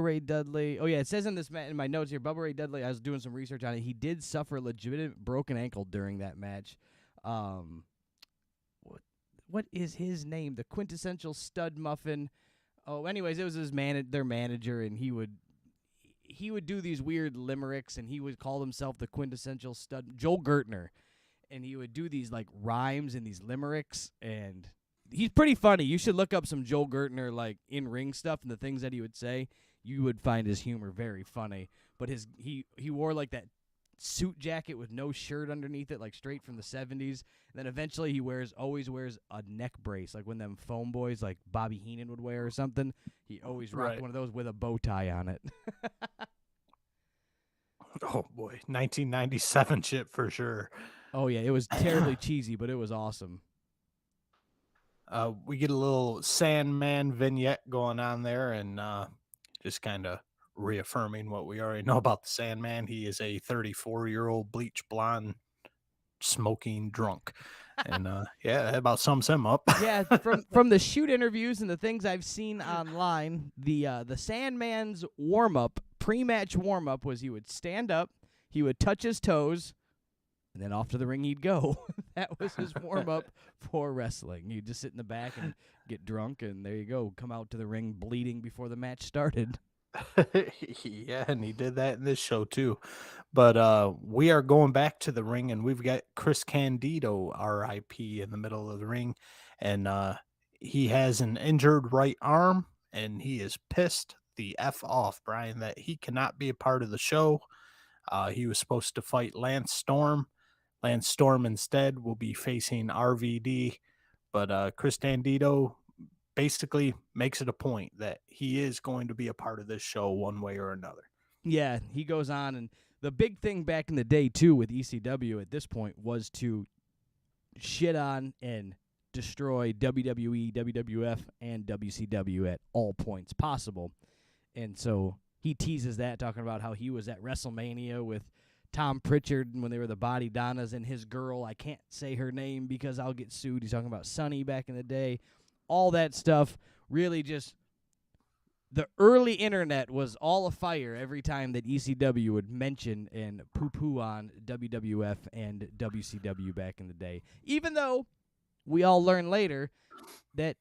Ray Dudley. Oh yeah, it says in my notes here, Bubba Ray Dudley. I was doing some research on it. He did suffer a legitimate broken ankle during that match. What is his name? The quintessential stud muffin. Oh, anyways, it was their manager, and he would do these weird limericks, and he would call himself the quintessential stud, Joel Gertner. And he would do these like rhymes and these limericks, and he's pretty funny. You should look up some Joel Gertner like in ring stuff and the things that he would say. You would find his humor very funny. But he wore like that suit jacket with no shirt underneath it, like straight from the 70s. And then eventually he always wears a neck brace, like when them foam boys like Bobby Heenan would wear or something. He always rocked one of those with a bow tie on it. Oh boy, 1997 shit for sure. Oh, yeah, it was terribly cheesy, but it was awesome. We get a little Sandman vignette going on there, and just kind of reaffirming what we already know about the Sandman. He is a 34-year-old bleach blonde smoking drunk. And yeah, that about sums him up. Yeah, from the shoot interviews and the things I've seen online, the Sandman's pre-match warm-up was he would stand up, he would touch his toes, and then off to the ring he'd go. That was his warm-up for wrestling. He'd just sit in the back and get drunk, and there you go. Come out to the ring bleeding before the match started. Yeah, and he did that in this show too. But we are going back to the ring, and we've got Chris Candido, R.I.P., in the middle of the ring. And he has an injured right arm, and he is pissed the F off, Brian, that he cannot be a part of the show. He was supposed to fight Lance Storm. Lance Storm instead will be facing RVD, but Chris Candido basically makes it a point that he is going to be a part of this show one way or another. Yeah, he goes on, and the big thing back in the day, too, with ECW at this point was to shit on and destroy WWE, WWF, and WCW at all points possible. And so he teases that, talking about how he was at WrestleMania with Tom Pritchard when they were the Body Donnas and his girl. I can't say her name because I'll get sued. He's talking about Sunny back in the day. All that stuff really just... The early internet was all afire every time that ECW would mention and poo-poo on WWF and WCW back in the day. Even though we all learned later that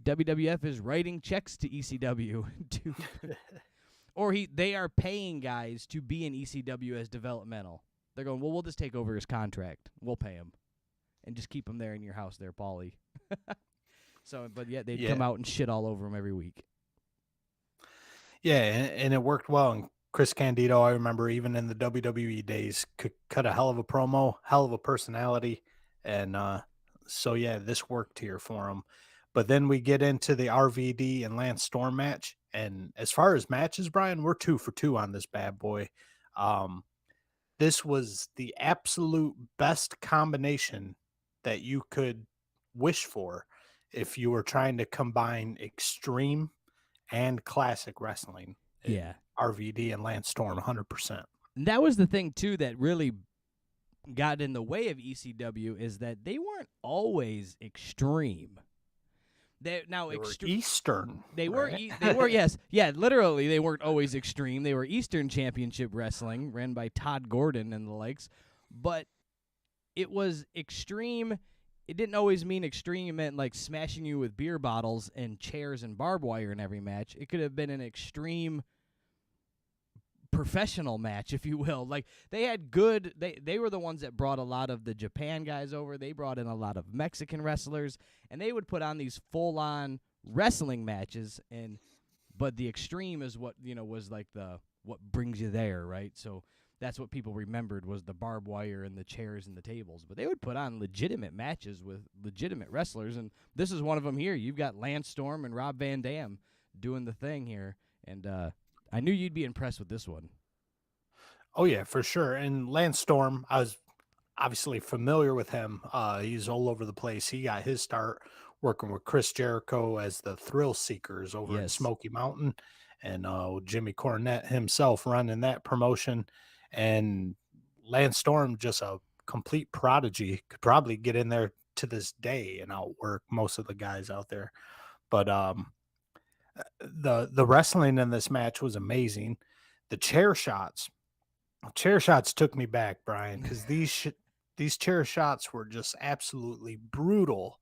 WWF is writing checks to ECW to... Or they are paying guys to be in ECW as developmental. They're going, well, we'll just take over his contract. We'll pay him. And just keep him there in your house there, Paulie. But yet they'd come out and shit all over him every week. Yeah, and it worked well. And Chris Candido, I remember even in the WWE days, could cut a hell of a promo, hell of a personality. And so, yeah, this worked here for him. But then we get into the RVD and Lance Storm match. And as far as matches, Brian, we're 2 for 2 on this bad boy. This was the absolute best combination that you could wish for if you were trying to combine extreme and classic wrestling. Yeah. RVD and Lance Storm, 100%. And that was the thing, too, that really got in the way of ECW is that they weren't always extreme. They were Eastern. They right? were. They were. Yes. Yeah. Literally, they weren't always extreme. They were Eastern Championship Wrestling, ran by Todd Gordon and the likes. But it was extreme. It didn't always mean extreme. It meant like smashing you with beer bottles and chairs and barbed wire in every match. It could have been an extreme professional match, if you will. Like they had good. They were the ones that brought a lot of the Japan guys over. They brought in a lot of Mexican wrestlers, and they would put on these full-on wrestling matches. But the extreme is what was like what brings you there, right? So that's what people remembered was the barbed wire and the chairs and the tables. But they would put on legitimate matches with legitimate wrestlers, and this is one of them here. You've got Lance Storm and Rob Van Dam doing the thing here, and I knew you'd be impressed with this one. Oh yeah, for sure. And Lance Storm, I was obviously familiar with him. He's all over the place. He got his start working with Chris Jericho as the Thrill Seekers over in Yes. Smoky Mountain, and Jimmy Cornette himself running that promotion. And Lance Storm, just a complete prodigy, could probably get in there to this day and outwork most of the guys out there. But the wrestling in this match was amazing. The chair shots took me back, Brian, because these chair shots were just absolutely brutal,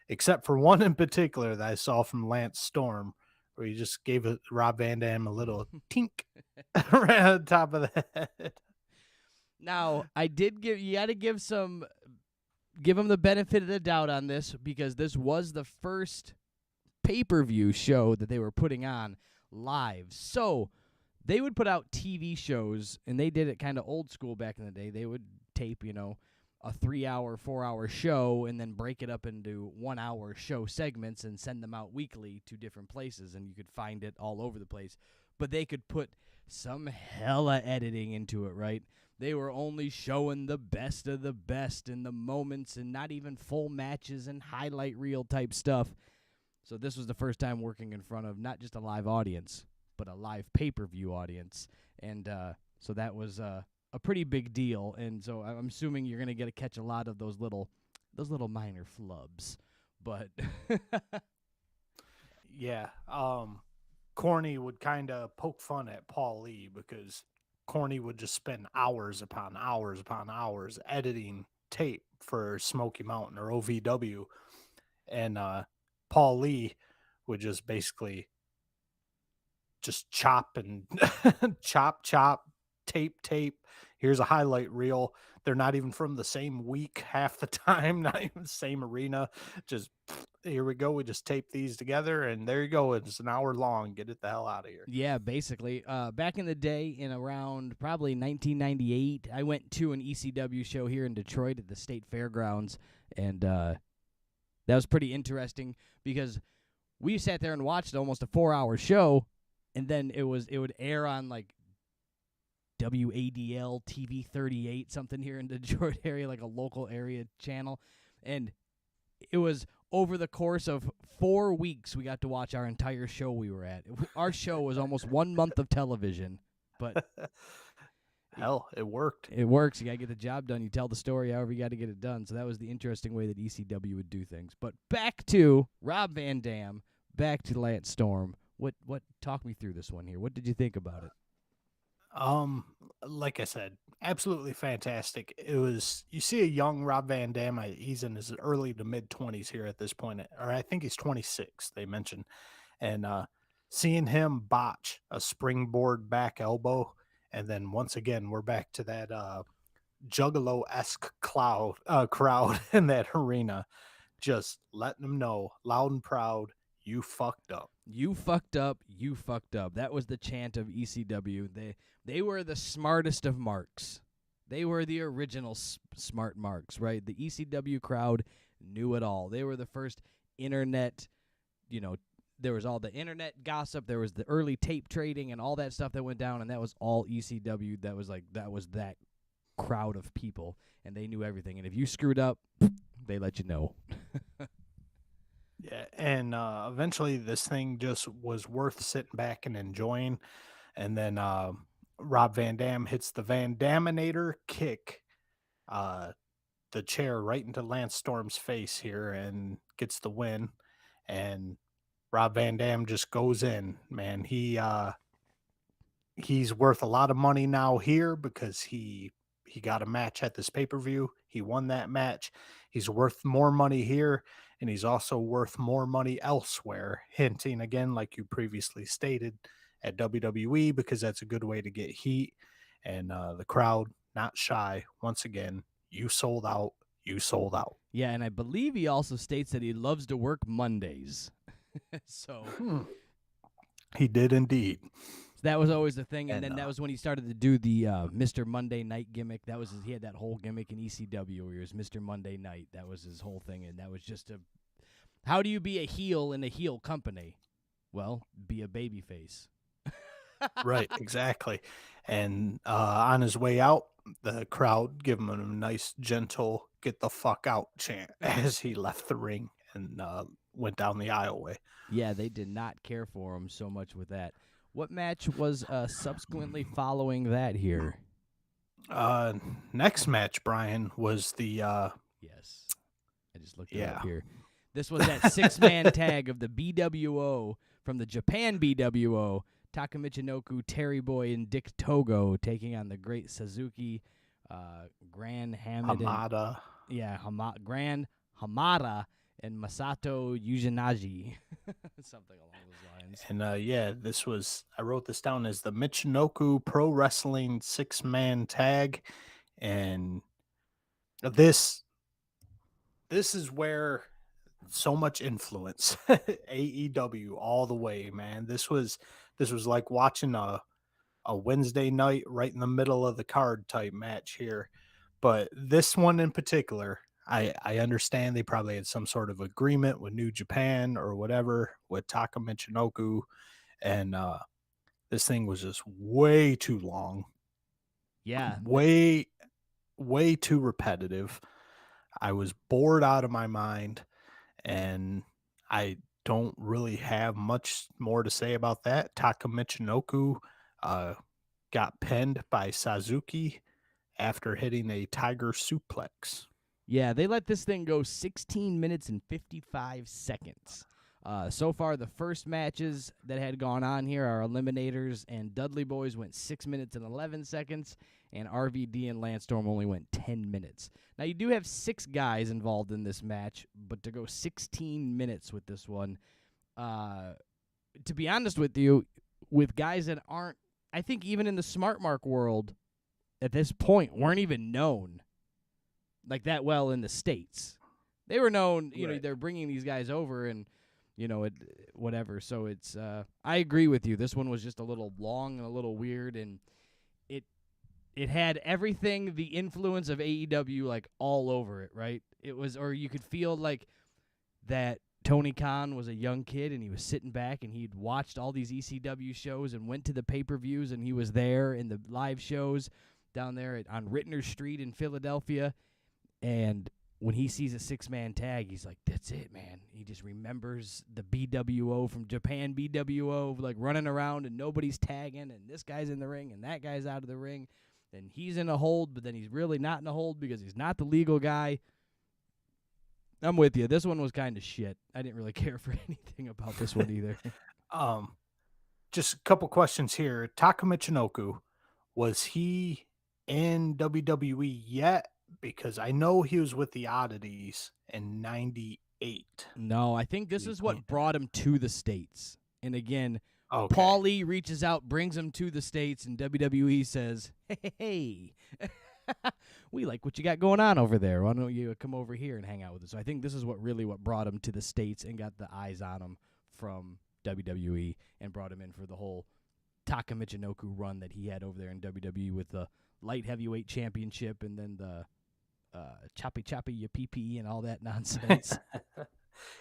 except for one in particular that I saw from Lance Storm, where he just gave Rob Van Dam a little tink right on the top of the head. Now, I did give him the benefit of the doubt on this, because this was the first pay-per-view show that they were putting on live. So they would put out TV shows, and they did it kind of old school back in the day. They would tape, a 3-hour, 4-hour show and then break it up into 1-hour show segments and send them out weekly to different places, and you could find it all over the place. But they could put some hella editing into it, right? They were only showing the best of the best in the moments and not even full matches and highlight reel type stuff. So this was the first time working in front of not just a live audience, but a live pay-per-view audience. And so that was a pretty big deal. And so I'm assuming you're going to catch a lot of those little minor flubs. But yeah, Corny would kind of poke fun at Paul Lee, because Corny would just spend hours upon hours upon hours editing tape for Smoky Mountain or OVW. And Paul Lee would just basically just chop and chop, tape. Here's a highlight reel. They're not even from the same week half the time, not even the same arena. Just here we go. We just tape these together, and there you go. It's an hour long. Get it the hell out of here. yeah, basically. Back in the day, in around probably 1998, I went to an ECW show here in Detroit at the State Fairgrounds, and that was pretty interesting because we sat there and watched almost a 4-hour show, and then it would air on like WADL TV 38, something here in the Detroit area, like a local area channel. And it was over the course of 4 weeks, we got to watch our entire show we were at. Our show was almost 1 month of television, but hell, it worked. It works. You got to get the job done. You tell the story however you got to get it done. So that was the interesting way that ECW would do things. But back to Rob Van Dam, back to Lance Storm. What talk me through this one here? What did you think about it? Like I said, absolutely fantastic. It was, you see a young Rob Van Dam, he's in his early to mid 20s here at this point, or I think he's 26, they mentioned. And seeing him botch a springboard back elbow, and then once again, we're back to that Juggalo-esque crowd in that arena, just letting them know loud and proud, you fucked up. You fucked up. You fucked up. That was the chant of ECW. They were the smartest of marks. They were the original smart marks, right? The ECW crowd knew it all. They were the first internet, there was all the internet gossip. There was the early tape trading and all that stuff that went down, and that was all ECW. That was that crowd of people, and they knew everything. And if you screwed up, they let you know. Yeah, and eventually this thing just was worth sitting back and enjoying. And then Rob Van Dam hits the Van Daminator kick the chair right into Lance Storm's face here and gets the win. And Rob Van Dam just goes in, man. He's worth a lot of money now here because he got a match at this pay-per-view. He won that match. He's worth more money here, and he's also worth more money elsewhere, hinting again, like you previously stated, at WWE, because that's a good way to get heat. And the crowd not shy. Once again, you sold out. You sold out. Yeah, and I believe he also states that he loves to work Mondays. So He did indeed. that was always the thing, and And, then that was when he started to do the Mr. Monday Night gimmick. That was he had that whole gimmick in ECW where he was Mr. Monday Night. That was his whole thing, and that was just how do you be a heel in a heel company? Well, be a babyface. Right, exactly. And on his way out, the crowd give him a nice, gentle "get the fuck out" chant as he left the ring and went down the aisleway. Yeah, they did not care for him so much with that. What match was subsequently following that here? Next match, Brian, was the Yes. I just looked it up yeah. here. This was that 6-man tag of the BWO from the Japan BWO. Taka Michinoku, Terry Boy, and Dick Togo taking on the great Suzuki, Gran Hamada. Gran Hamada, and Masato Yujinagi. Something along those lines. And I wrote this down as the Michinoku Pro Wrestling 6-man tag. And this is where so much influence AEW all the way, man. This was like watching a Wednesday night right in the middle of the card type match here. But this one in particular, I understand they probably had some sort of agreement with New Japan or whatever with Taka Michinoku, and this thing was just way too long. Yeah. Way too repetitive. I was bored out of my mind, and I don't really have much more to say about that. Taka Michinoku got pinned by Suzuki after hitting a tiger suplex. Yeah, they let this thing go 16 minutes and 55 seconds. So far, the first matches that had gone on here are Eliminators and Dudley Boys went 6 minutes and 11 seconds, and RVD and Lance Storm only went 10 minutes. Now, you do have 6 guys involved in this match, but to go 16 minutes with this one, to be honest with you, with guys that aren't, I think even in the Smart Mark world, at this point, weren't even known like that well in the States. They were known, Right. they're bringing these guys over and, whatever. So it's, I agree with you. This one was just a little long and a little weird, and it had everything, the influence of AEW, like, all over it, right? It was, or you could feel like that Tony Khan was a young kid and he was sitting back and he'd watched all these ECW shows and went to the pay-per-views and he was there in the live shows down there on Rittner Street in Philadelphia. And when he sees a 6-man tag, he's like, that's it, man. He just remembers the BWO from Japan BWO, like running around and nobody's tagging and this guy's in the ring and that guy's out of the ring. Then he's in a hold, but then he's really not in a hold because he's not the legal guy. I'm with you. This one was kind of shit. I didn't really care for anything about this one either. Just a couple questions here. Taka Michinoku, was he in WWE yet? Because I know he was with the Oddities in '98. No, I think this is what brought him to the States. And again, Okay. Paulie reaches out, brings him to the States, and WWE says, hey, we like what you got going on over there. Why don't you come over here and hang out with us? So I think this is what brought him to the States and got the eyes on him from WWE and brought him in for the whole Taka Michinoku run that he had over there in WWE with the light heavyweight championship and then the choppy your PP and all that nonsense.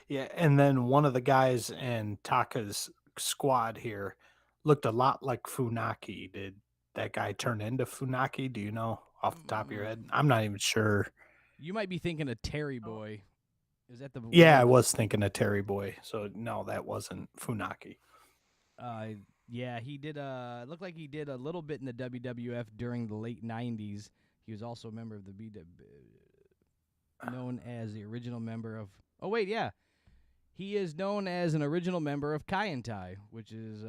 Yeah, and then one of the guys in Taka's squad here looked a lot like Funaki. Did that guy turn into Funaki? Do you know off the top of your head? I'm not even sure. You might be thinking of Terry Boy. Is that the Yeah, I was thinking of Terry Boy. So no, that wasn't Funaki. Yeah, he did. It looked like he did a little bit in the WWF during the late '90s. He was also a member of the known as the original member of. Oh wait, yeah, he is known as an original member of Kai and Tai, which is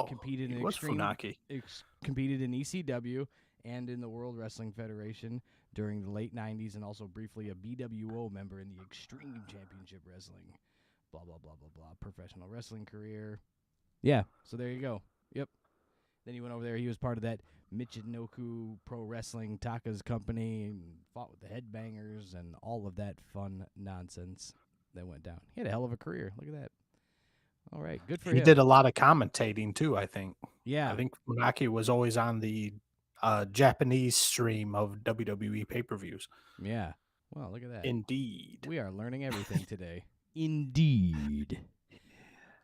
competed he in was Extreme, Funaki. competed in ECW and in the World Wrestling Federation during the late '90s, and also briefly a BWO member in the Extreme Championship Wrestling. Blah blah blah blah blah. Professional wrestling career. Yeah, so there you go. Yep. Then he went over there. He was part of that Michinoku Pro Wrestling Taka's company and fought with the Headbangers and all of that fun nonsense that went down. He had a hell of a career. Look at that. All right, good for him. He did a lot of commentating too, I think. Yeah. I think Funaki was always on the Japanese stream of WWE pay-per-views. Yeah. Well, look at that. Indeed. We are learning everything today. Indeed.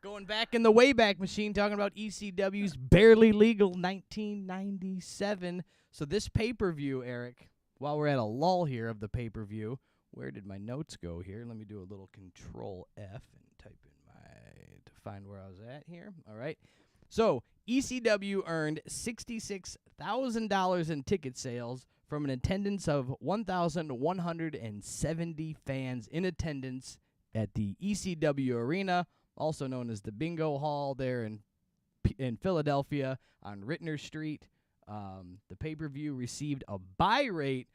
Going back in the Wayback Machine, talking about ECW's Barely Legal 1997. So this pay-per-view, Eric, while we're at a lull here of the pay-per-view, where did my notes go here? Let me do a little Control F and type in to find where I was at here. All right. So ECW earned $66,000 in ticket sales from an attendance of 1,170 fans in attendance at the ECW Arena, also known as the Bingo Hall there in Philadelphia on Rittner Street. The pay-per-view received a buy rate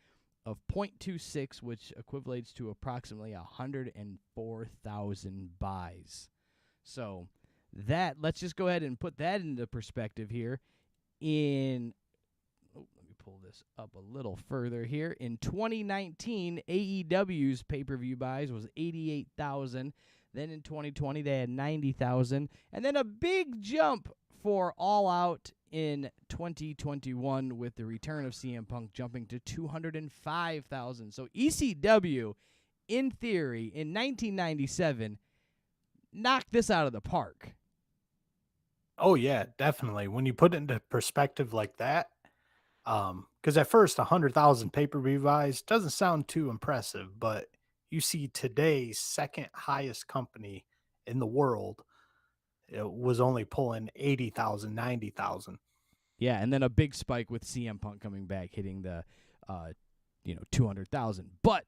of 0.26, which equivalates to approximately 104,000 buys. So that, let's just go ahead and put that into perspective here. Let me pull this up a little further here. In 2019, AEW's pay-per-view buys was 88,000. Then in 2020, they had 90,000. And then a big jump for All Out in 2021 with the return of CM Punk jumping to 205,000. So ECW, in theory, in 1997, knocked this out of the park. Oh, yeah, definitely. When you put it into perspective like that, because at first 100,000 pay-per-view buys doesn't sound too impressive, but you see today's second highest company in the world, it was only pulling 80,000, 90,000. Yeah, and then a big spike with CM Punk coming back, hitting the 200,000. But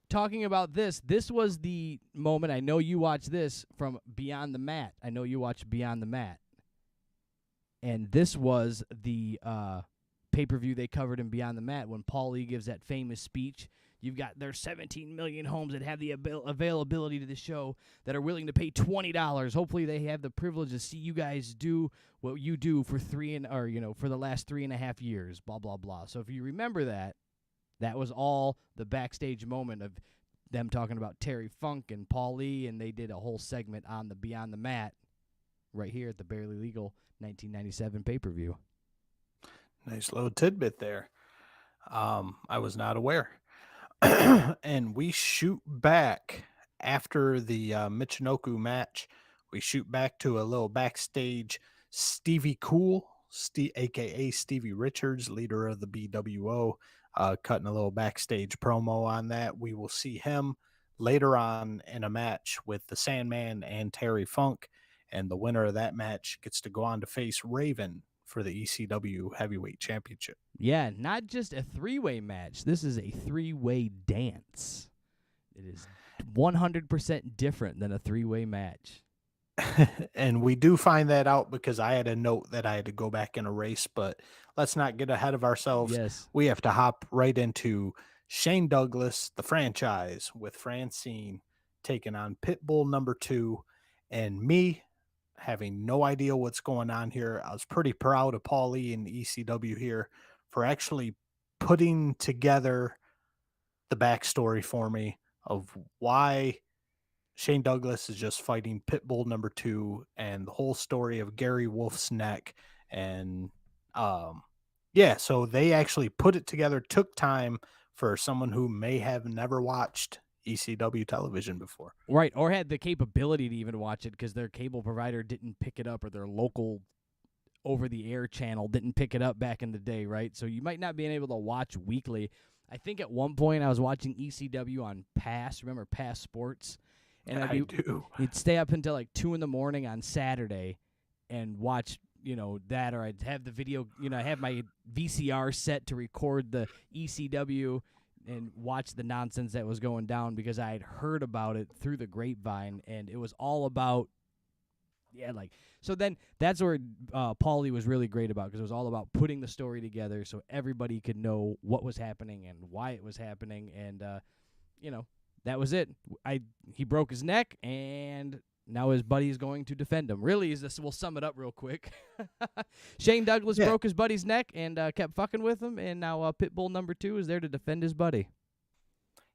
talking about this was the moment. I know you watched this from Beyond the Mat. I know you watched Beyond the Mat. And this was the pay-per-view they covered in Beyond the Mat when Paul Lee gives that famous speech. You've got there's 17 million homes that have the availability to the show that are willing to pay $20. Hopefully they have the privilege to see you guys do what you do for for the last 3.5 years, blah, blah, blah. So if you remember that was all the backstage moment of them talking about Terry Funk and Paul Lee, and they did a whole segment on the Beyond the Mat right here at the Barely Legal 1997 pay-per-view. Nice little tidbit there. I was not aware. And we shoot back after the Michinoku match. We shoot back to a little backstage Stevie Cool, a.k.a. Stevie Richards, leader of the BWO, cutting a little backstage promo on that. We will see him later on in a match with the Sandman and Terry Funk, and the winner of that match gets to go on to face Raven for the ECW Heavyweight Championship. Yeah, not just a three-way match. This is a three-way dance. It is 100% different than a three-way match. And we do find that out because I had a note that I had to go back and erase, but let's not get ahead of ourselves. Yes. We have to hop right into Shane Douglas, the franchise, with Francine taking on Pitbull number 2, and me having no idea what's going on here. I was pretty proud of Paul Lee and ECW here for actually putting together the backstory for me of why Shane Douglas is just fighting Pitbull number 2 and the whole story of Gary Wolf's neck. And so they actually put it together, took time for someone who may have never watched ECW television before. Right, or had the capability to even watch it because their cable provider didn't pick it up, or their local over-the-air channel didn't pick it up back in the day, right? So you might not be able to watch weekly. I think at one point I was watching ECW on Pass. Remember Pass Sports? And I do. You'd stay up until like 2 in the morning on Saturday and watch that, or I'd have the video, I have my VCR set to record the ECW and watch the nonsense that was going down because I had heard about it through the grapevine, and it was all about, so then that's where Paulie was really great about, because it was all about putting the story together so everybody could know what was happening and why it was happening, and, that was it. He broke his neck, and now his buddy is going to defend him. Really, we'll sum it up real quick. Shane Douglas broke his buddy's neck and kept fucking with him, and now Pitbull number 2 is there to defend his buddy.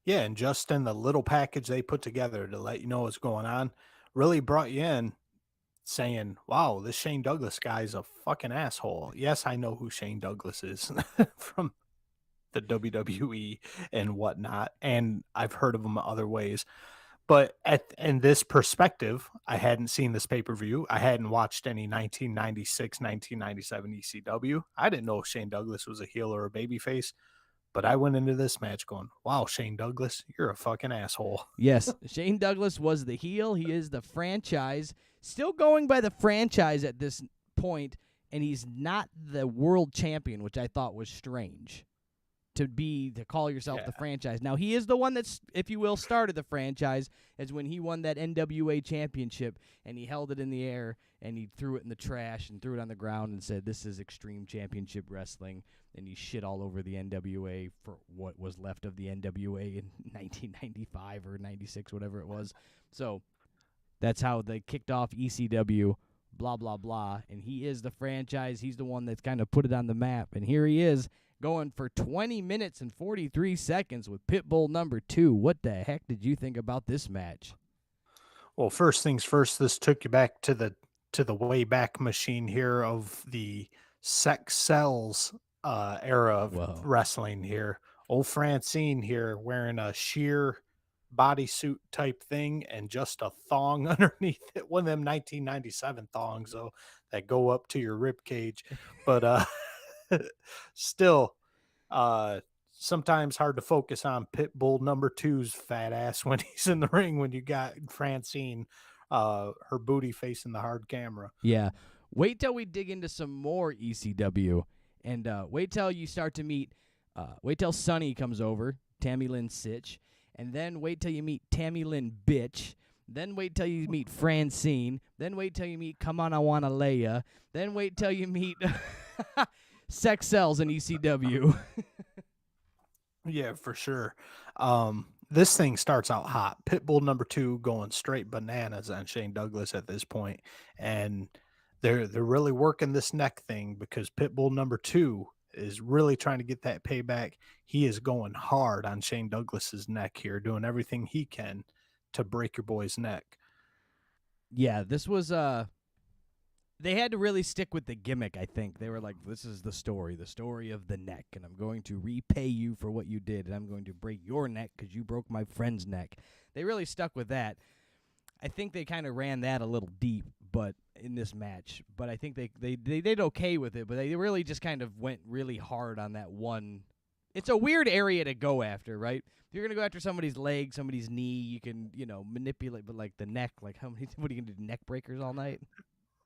Yeah, and just in the little package they put together to let you know what's going on, really brought you in saying, wow, this Shane Douglas guy's a fucking asshole. Yes, I know who Shane Douglas is from the WWE and whatnot, and I've heard of him other ways. But in this perspective, I hadn't seen this pay-per-view. I hadn't watched any 1996, 1997 ECW. I didn't know if Shane Douglas was a heel or a babyface. But I went into this match going, wow, Shane Douglas, you're a fucking asshole. Yes, Shane Douglas was the heel. He is the franchise. Still going by the franchise at this point, and he's not the world champion, which I thought was strange. To call yourself the franchise. Now, he is the one that's, if you will, started the franchise, as when he won that NWA championship, and he held it in the air, and he threw it in the trash and threw it on the ground and said, this is Extreme Championship Wrestling, and he shit all over the NWA for what was left of the NWA in 1995 or 96, whatever it was. So that's how they kicked off ECW, blah, blah, blah, and he is the franchise. He's the one that's kind of put it on the map, and here he is, going for 20 minutes and 43 seconds with Pitbull number 2. What the heck did you think about this match? Well, first things first, this took you back to the way back machine here of the sex sells era of wrestling here. Old Francine here wearing a sheer bodysuit type thing and just a thong underneath it. One of them 1997 thongs, though, that go up to your rib cage. But still, sometimes hard to focus on Pitbull number 2's fat ass when he's in the ring, when you got Francine, her booty facing the hard camera. Yeah. Wait till we dig into some more ECW, and wait till you start to meet, wait till Sonny comes over, Tammy Lynn Sitch, and then wait till you meet Tammy Lynn Bitch, then wait till you meet Francine, then wait till you meet Come On I Wanna Lay Ya, then wait till you meet sex sells in ECW. Yeah, for sure. This thing starts out hot. Pitbull number 2 going straight bananas on Shane Douglas at this point, and they're really working this neck thing because Pitbull number 2 is really trying to get that payback. He is going hard on Shane Douglas's neck here, doing everything he can to break your boy's neck. Yeah, this was they had to really stick with the gimmick, I think. They were like, this is the story of the neck, and I'm going to repay you for what you did, and I'm going to break your neck because you broke my friend's neck. They really stuck with that. I think they kind of ran that a little deep, but in this match. But I think they did okay with it, but they really just kind of went really hard on that one. It's a weird area to go after, right? If you're going to go after somebody's leg, somebody's knee, you can, manipulate, but like the neck, like what are you going to do, neck breakers all night?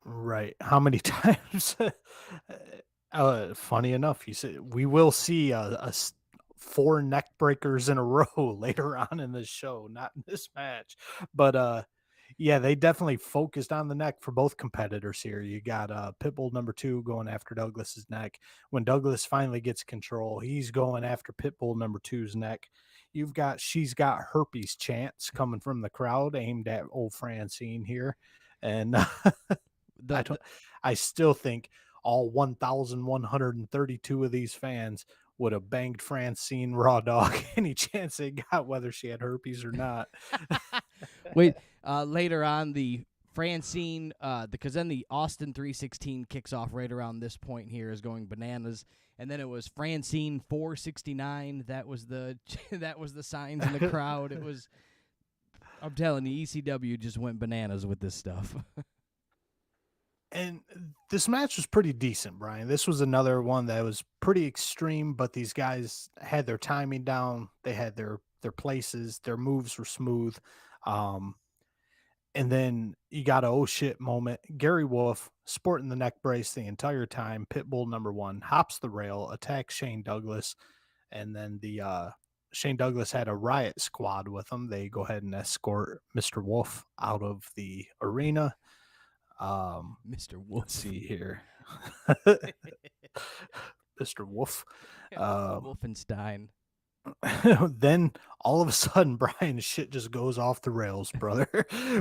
Right. How many times? Funny enough, you said we will see 4 neck breakers in a row later on in the show, not in this match. But yeah, they definitely focused on the neck for both competitors here. You got Pitbull number 2 going after Douglas's neck. When Douglas finally gets control, he's going after Pitbull number 2's neck. You've got She's Got Herpes chants coming from the crowd aimed at old Francine here. And I still think all 1,132 of these fans would have banged Francine raw dog any chance they got, whether she had herpes or not. Wait, later on, the Francine, because then the Austin 316 kicks off right around this point here, is going bananas, and then it was Francine 469. That was the signs in the crowd. It was, I'm telling you, ECW just went bananas with this stuff. And this match was pretty decent, Brian. This was another one that was pretty extreme, but these guys had their timing down. They had their places. Their moves were smooth. And then you got a oh shit moment. Gary Wolf, sporting the neck brace the entire time. Pitbull number one hops the rail, attacks Shane Douglas, and then the Shane Douglas had a riot squad with him. They go ahead and escort Mr. Wolf out of the arena. Mr. Let's Wolf. see here. Mr. Wolf. Wolfenstein. Then all of a sudden, Brian, shit just goes off the rails, brother.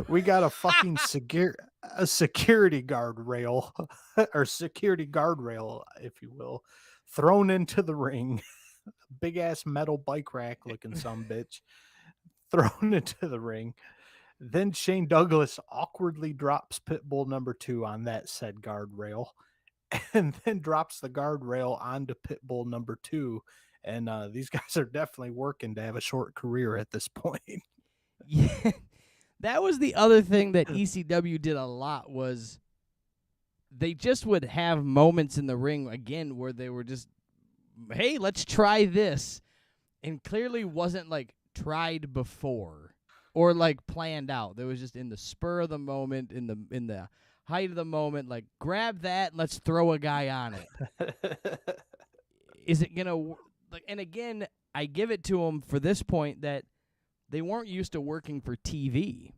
We got a fucking security guard rail or security guardrail, if you will, thrown into the ring. Big ass metal bike rack looking some bitch thrown into the ring. Then Shane Douglas awkwardly drops Pitbull number two on that said guardrail and then drops the guardrail onto Pitbull number two. And these guys are definitely working to have a short career at this point. Yeah, that was the other thing that ECW did a lot was they just would have moments in the ring again where they were just, hey, let's try this, and clearly wasn't like tried before or like planned out. There was just in the spur of the moment, in the height of the moment, like grab that, and let's throw a guy on it. Is it gonna like? And again, I give it to them for this point that they weren't used to working for TV.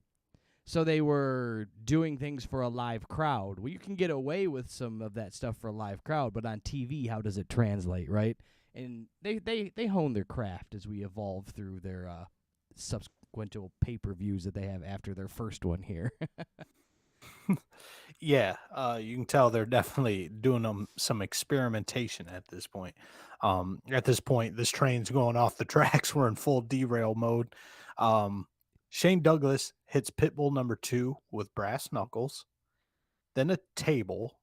So they were doing things for a live crowd. Well, you can get away with some of that stuff for a live crowd, but on TV, how does it translate, right? And they hone their craft as we evolve through their subsequent pay-per-views that they have after their first one here. Yeah, you can tell they're definitely doing some experimentation at this point. At this point, this train's going off the tracks. We're in full derail mode. Shane Douglas hits Pitbull number two with brass knuckles, then a table,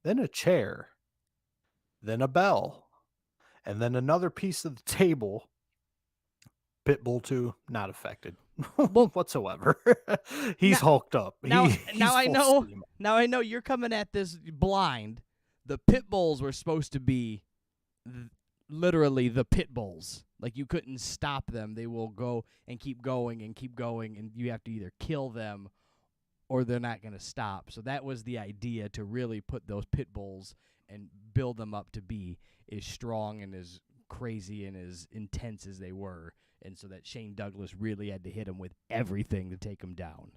then a chair, then a bell, and then another piece of the table. Pitbull 2 not affected whatsoever. He's hulked up. Now He's I full know. steam. Now I know you're coming at this blind. The pit bulls were supposed to be literally the pit bulls. Like you couldn't stop them. They will go and keep going, and you have to either kill them or they're not going to stop. So that was the idea, to really put those pit bulls and build them up to be as strong and as crazy and as intense as they were. And so that Shane Douglas really had to hit him with everything to take him down.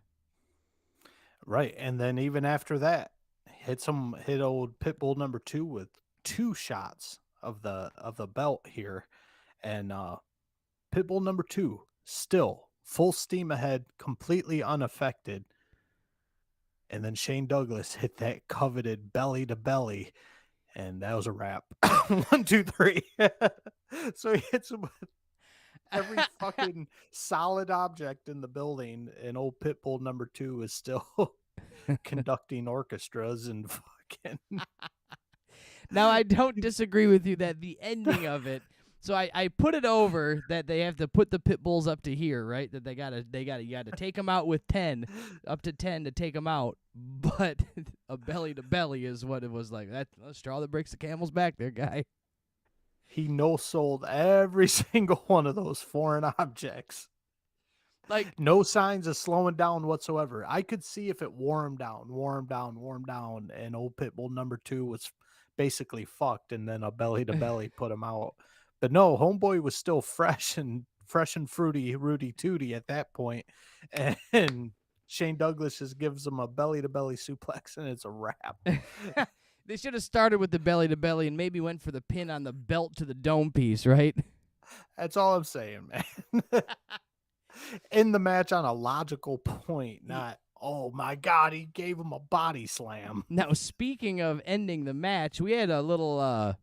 Right. And then even after that, hit old Pitbull number two with two shots of the belt here. And Pitbull number two still full steam ahead, completely unaffected. And then Shane Douglas hit that coveted belly to belly, and that was a wrap. 1, 2, 3. So he hits him with every fucking solid object in the building, and old Pitbull number two is still conducting orchestras and fucking. Now I don't disagree with you that the ending of it. So I put it over that they have to put the pit bulls up to here, right? That you gotta take them out with 10, up to 10 to take them out. But a belly to belly is what it was like. That's the straw that breaks the camel's back, there, guy. He no-sold every single one of those foreign objects. Like no signs of slowing down whatsoever. I could see if it wore him down, and old Pitbull number two was basically fucked, and then a belly to belly put him out. But no, homeboy was still fresh and fruity, Rudy Tooty at that point, and Shane Douglas just gives him a belly to belly suplex, and it's a wrap. they should have started with the belly to belly and maybe went for the pin on the belt to the dome piece, right? That's all I'm saying, man. In the match on a logical point, not, oh my God, he gave him a body slam. Now, speaking of ending the match, we had a little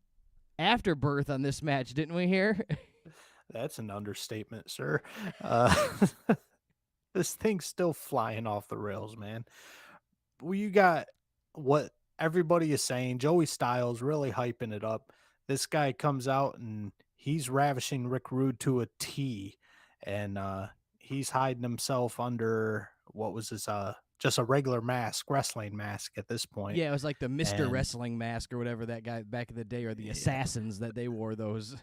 afterbirth on this match, didn't we here? That's an understatement, sir. This thing's still flying off the rails, man. Well, you got what everybody is saying. Joey Styles really hyping it up. This guy comes out and he's ravishing Rick Rude to a T. And he's hiding himself under what was his just a regular mask, wrestling mask at this point. Yeah, it was like the Mr. Wrestling mask or whatever that guy back in the day, or the Assassins that they wore those.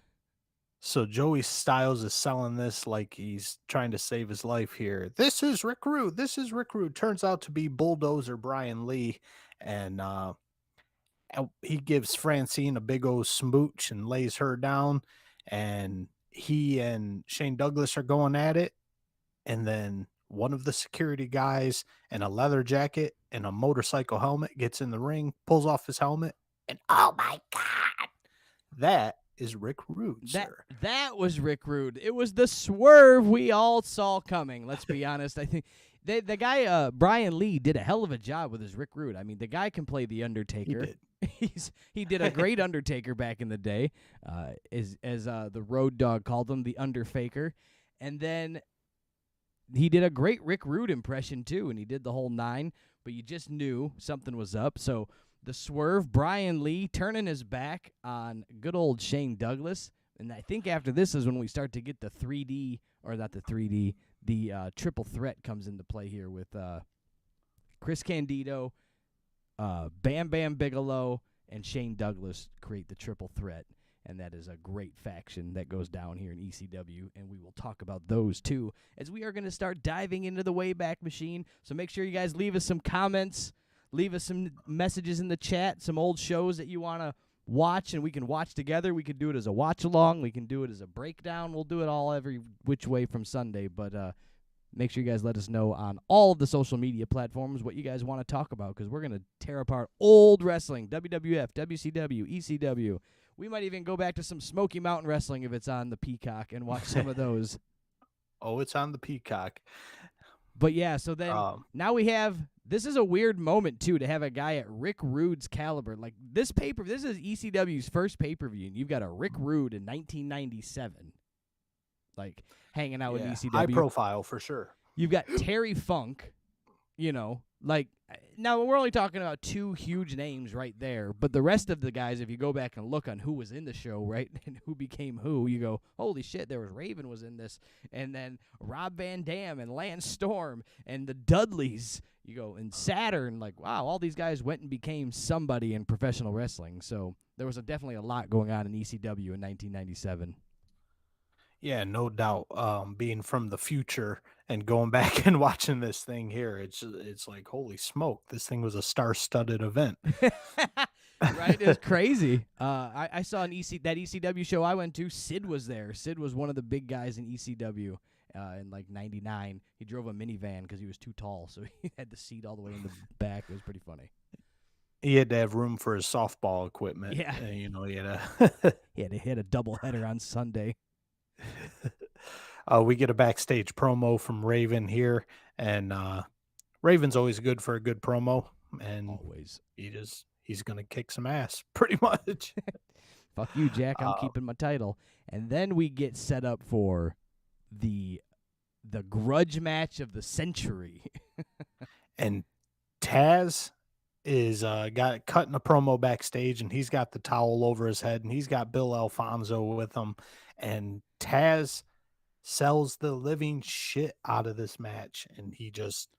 So Joey Styles is selling this like he's trying to save his life here. This is Rick Rude. This is Rick Rude. Turns out to be Bulldozer Brian Lee, and he gives Francine a big old smooch and lays her down, and he and Shane Douglas are going at it, and then one of the security guys in a leather jacket and a motorcycle helmet gets in the ring, pulls off his helmet, and oh my god, that is Rick Rude, sir. That was Rick Rude. It was the swerve we all saw coming. Let's be honest. I think the guy Brian Lee did a hell of a job with his Rick Rude. I mean, the guy can play the Undertaker. He did a great Undertaker back in the day, as the Road Dogg called him, the Underfaker, and then he did a great Rick Rude impression too, and he did the whole 9. But you just knew something was up. So the swerve, Brian Lee turning his back on good old Shane Douglas, and I think after this is when we start to get the 3D, or not the 3D, the triple threat comes into play here with Chris Candido, Bam Bam Bigelow, and Shane Douglas create the triple threat, and that is a great faction that goes down here in ECW, and we will talk about those too, as we are going to start diving into the Wayback Machine. So make sure you guys leave us some comments, leave us some messages in the chat, some old shows that you want to watch, and we can watch together. We could do it as a watch-along. We can do it as a breakdown. We'll do it all every which way from Sunday, but make sure you guys let us know on all of the social media platforms what you guys want to talk about, because we're going to tear apart old wrestling, WWF, WCW, ECW. We might even go back to some Smoky Mountain Wrestling if it's on the Peacock and watch some of those. Oh, it's on the Peacock. But yeah, so then now we have, this is a weird moment too, to have a guy at Rick Rude's caliber. Like this is ECW's first pay-per-view, and you've got a Rick Rude in 1997. Like hanging out with ECW. High profile for sure. You've got Terry Funk, like now we're only talking about 2 huge names right there, but the rest of the guys, if you go back and look on who was in the show, right, and who became who, you go, holy shit, there was Raven was in this, and then Rob Van Dam and Lance Storm and the Dudleys, you go, and Saturn, like, wow, all these guys went and became somebody in professional wrestling. So there was definitely a lot going on in ECW in 1997. Yeah, no doubt. Being from the future and going back and watching this thing here, it's like, holy smoke, this thing was a star-studded event. Right? It was crazy. I saw that ECW show I went to. Sid was there. Sid was one of the big guys in ECW in like 99. He drove a minivan because he was too tall, so he had the seat all the way in the back. It was pretty funny. He had to have room for his softball equipment. Yeah. He had He had to hit a doubleheader on Sunday. We get a backstage promo from Raven here, and Raven's always good for a good promo, and always he's gonna kick some ass pretty much. Fuck you, Jack. I'm keeping my title. And then we get set up for the grudge match of the century. And Taz is got cutting a promo backstage, and he's got the towel over his head, and he's got Bill Alfonso with him, and Taz sells the living shit out of this match, and he just,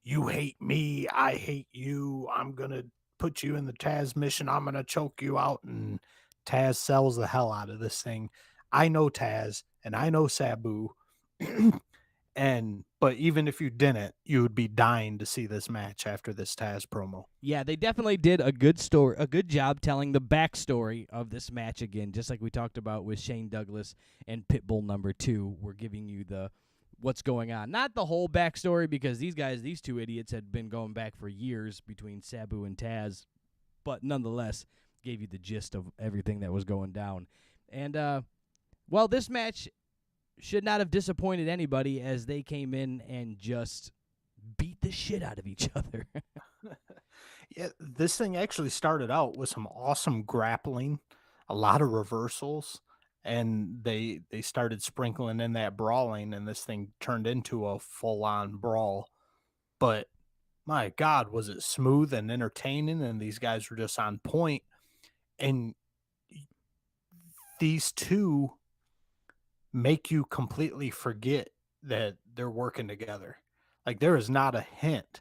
you hate me, I hate you, I'm gonna put you in the Taz mission, I'm gonna choke you out, and Taz sells the hell out of this thing. I know Taz, and I know Sabu, but even if you didn't, you would be dying to see this match after this Taz promo. Yeah, they definitely did a good job telling the backstory of this match again, just like we talked about with Shane Douglas and Pitbull number 2. We're giving you what's going on. Not the whole backstory, because these 2 idiots had been going back for years between Sabu and Taz, but nonetheless gave you the gist of everything that was going down. And this match should not have disappointed anybody, as they came in and just beat the shit out of each other. Yeah, this thing actually started out with some awesome grappling, a lot of reversals, and they started sprinkling in that brawling, and this thing turned into a full-on brawl. But my God, was it smooth and entertaining, and these guys were just on point. And these 2 make you completely forget that they're working together. Like, there is not a hint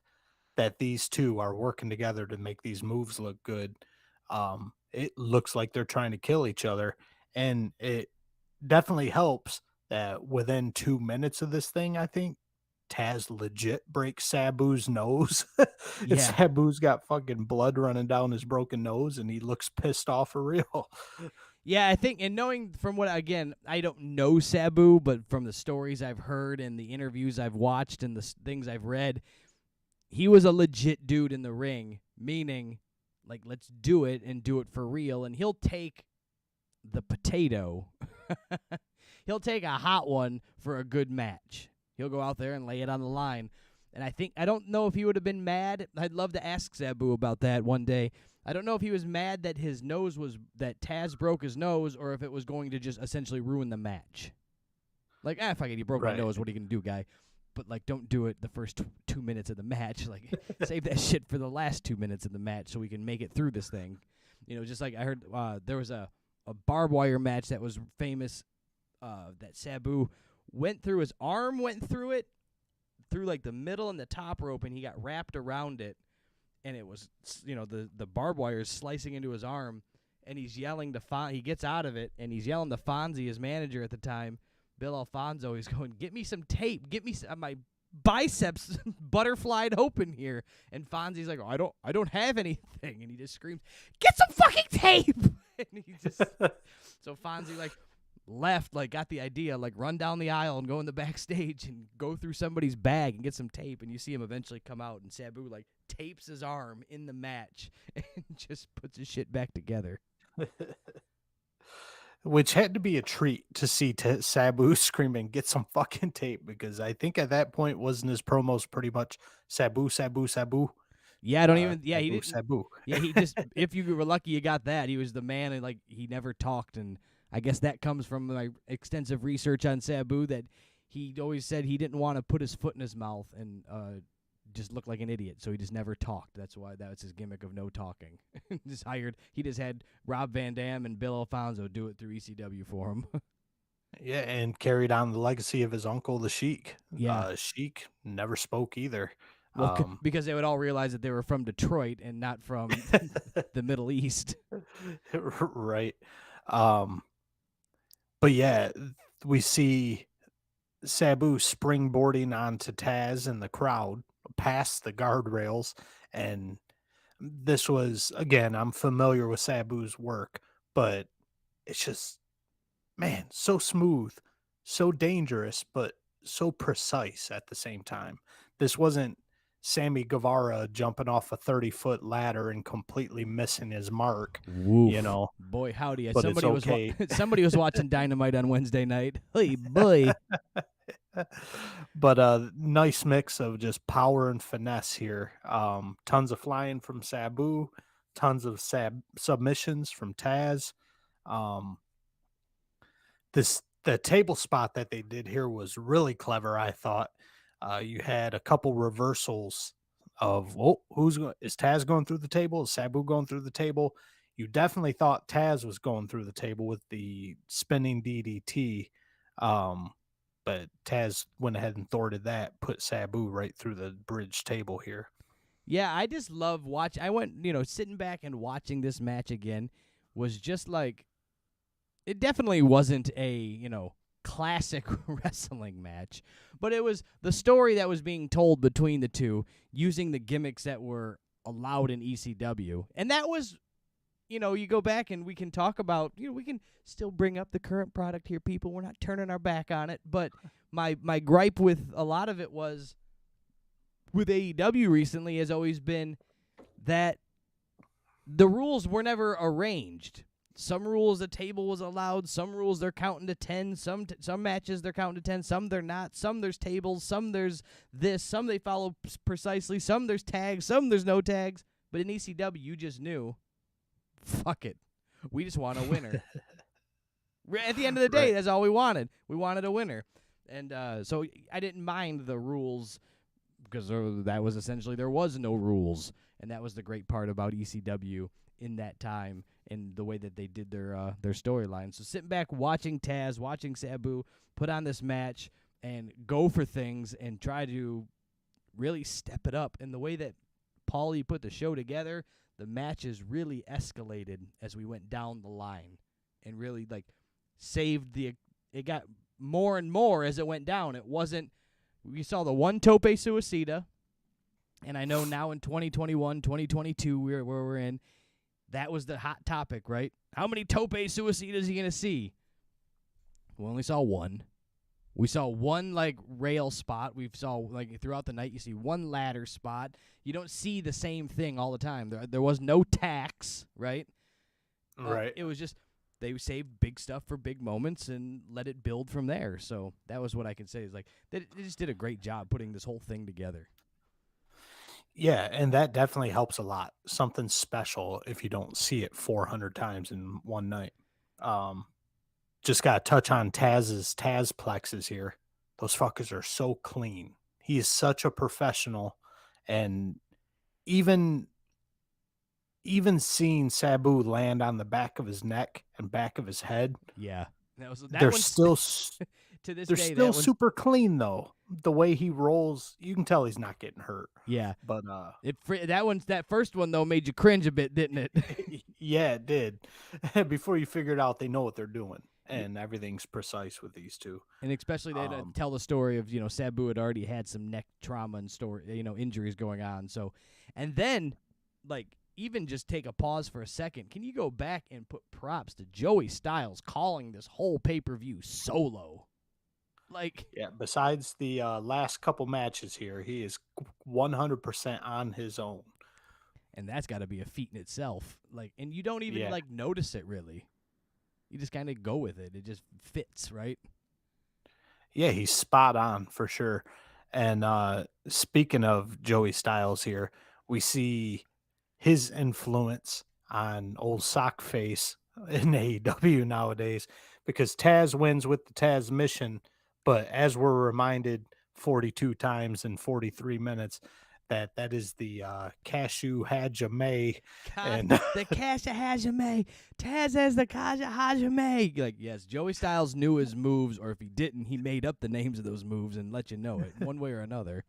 that these 2 are working together to make these moves look good. It looks like they're trying to kill each other, and it definitely helps that within 2 minutes of this thing, I think, Taz legit breaks Sabu's nose. And Yeah. Sabu's got fucking blood running down his broken nose, and he looks pissed off for real. Yeah, I think, and knowing from what, again, I don't know Sabu, but from the stories I've heard and the interviews I've watched and the things I've read, he was a legit dude in the ring, meaning, like, let's do it and do it for real. And he'll take the potato. He'll take a hot one for a good match. He'll go out there and lay it on the line. And I don't know if he would have been mad. I'd love to ask Sabu about that one day. I don't know if he was mad that that Taz broke his nose, or if it was going to just essentially ruin the match. Like, fuck it, you broke my Right. nose, what are you going to do, guy? But, like, don't do it the first 2 minutes of the match. Like, save that shit for the last 2 minutes of the match so we can make it through this thing. You know, just like I heard there was a barbed wire match that was famous that Sabu his arm went through it, through, like, the middle and the top rope, and he got wrapped around it. And it was, the barbed wire is slicing into his arm, and he's yelling to he gets out of it, and he's yelling to Fonzie, his manager at the time, Bill Alfonso. He's going, get me some tape, get me my biceps butterflied open here. And Fonzie's like, oh, I don't have anything, and he just screams, get some fucking tape. And he just so Fonzie, like, left, like, got the idea, like, run down the aisle and go in the backstage and go through somebody's bag and get some tape. And you see him eventually come out, and Sabu, like, tapes his arm in the match and just puts his shit back together. Which had to be a treat to see Sabu screaming, get some fucking tape, because I think at that point, wasn't his promos pretty much Sabu, Sabu, Sabu? Yeah, I don't even, yeah, he Sabu, didn't, Sabu. yeah, he just, if you were lucky you got that, he was the man, and, like, he never talked. And I guess that comes from my extensive research on Sabu, that he always said he didn't want to put his foot in his mouth and just look like an idiot, so he just never talked. That's why that was his gimmick of no talking. He just had Rob Van Dam and Bill Alfonso do it through ECW for him. Yeah, and carried on the legacy of his uncle, the Sheik. Yeah. Sheik never spoke either. Well, because they would all realize that they were from Detroit and not from the Middle East. Right. But yeah, we see Sabu springboarding onto Taz in the crowd, past the guardrails, and this was, again, I'm familiar with Sabu's work, but it's just, man, so smooth, so dangerous, but so precise at the same time. This wasn't Sammy Guevara jumping off a 30-foot ladder and completely missing his mark, Woof. you know. Boy, howdy. But it's okay. Somebody was watching Dynamite on Wednesday night. Hey, boy. But a nice mix of just power and finesse here. Tons of flying from Sabu, tons of submissions from Taz. The table spot that they did here was really clever, I thought. You had a couple reversals of, is Taz going through the table? Is Sabu going through the table? You definitely thought Taz was going through the table with the spinning DDT. But Taz went ahead and thwarted that, put Sabu right through the bridge table here. Yeah, I just love I went, sitting back and watching this match again was just like, it definitely wasn't a, classic wrestling match, but it was the story that was being told between the two using the gimmicks that were allowed in ECW. And that was, you go back and we can talk about, we can still bring up the current product here, people. We're not turning our back on it. But my gripe with a lot of it was with AEW recently has always been that the rules were never arranged. Some rules the table was allowed, some rules they're counting to 10, some matches they're counting to 10, some they're not, some there's tables, some there's this, some they follow precisely, some there's tags, some there's no tags. But in ECW, you just knew, fuck it, we just want a winner. At the end of the day, That's all we wanted. We wanted a winner. And so I didn't mind the rules because that was essentially, there was no rules. And that was the great part about ECW in that time and the way that they did their storyline. So sitting back, watching Taz, watching Sabu put on this match and go for things and try to really step it up. And the way that Paulie put the show together, the matches really escalated as we went down the line and really, like, saved the it got more and more as it went down. It wasn't. We saw the one tope suicida, and I know now in 2021, 2022, where we're in, that was the hot topic, right? How many tope suicidas are you gonna see? We only saw one. We saw one like rail spot. We saw like throughout the night. You see one ladder spot. You don't see the same thing all the time. There was no tax, right? Right. It was just they saved big stuff for big moments and let it build from there. So that was what I can say is like they just did a great job putting this whole thing together. Yeah, and that definitely helps a lot. Something special if you don't see it 400 times in one night. Just got to touch on Taz's Taz plexes here. Those fuckers are so clean. He is such a professional, and even seeing Sabu land on the back of his neck and back of his head, Yeah, that they're one's still to this they're day. still That one's, super clean though. The way he rolls, you can tell he's not getting hurt. yeah. But That first one though made you cringe a bit, didn't it? yeah, it did. Before you figured out they know what they're doing, and everything's precise with these two. And especially they tell the story of Sabu had already had some neck trauma and injuries going on. So, and then like even just take a pause for a second. Can you go back and put props to Joey Styles calling this whole pay-per-view solo? Like, Yeah, besides the last couple matches here, he is 100% on his own. and that's got to be a feat in itself. Like, and you don't even like notice it really. You just kind of go with it. It just fits, right? Yeah, he's spot on for sure. And speaking of Joey Styles here, we see his influence on old Sockface in AEW nowadays, because Taz wins with the Taz mission, but as we're reminded 42 times in 43 minutes, that is the Cashew Hajime. And the Kasha Hajime. Taz has the Kasha Hajime. Like, yes, Joey Styles knew his moves, or if he didn't, he made up the names of those moves and let you know it one way or another.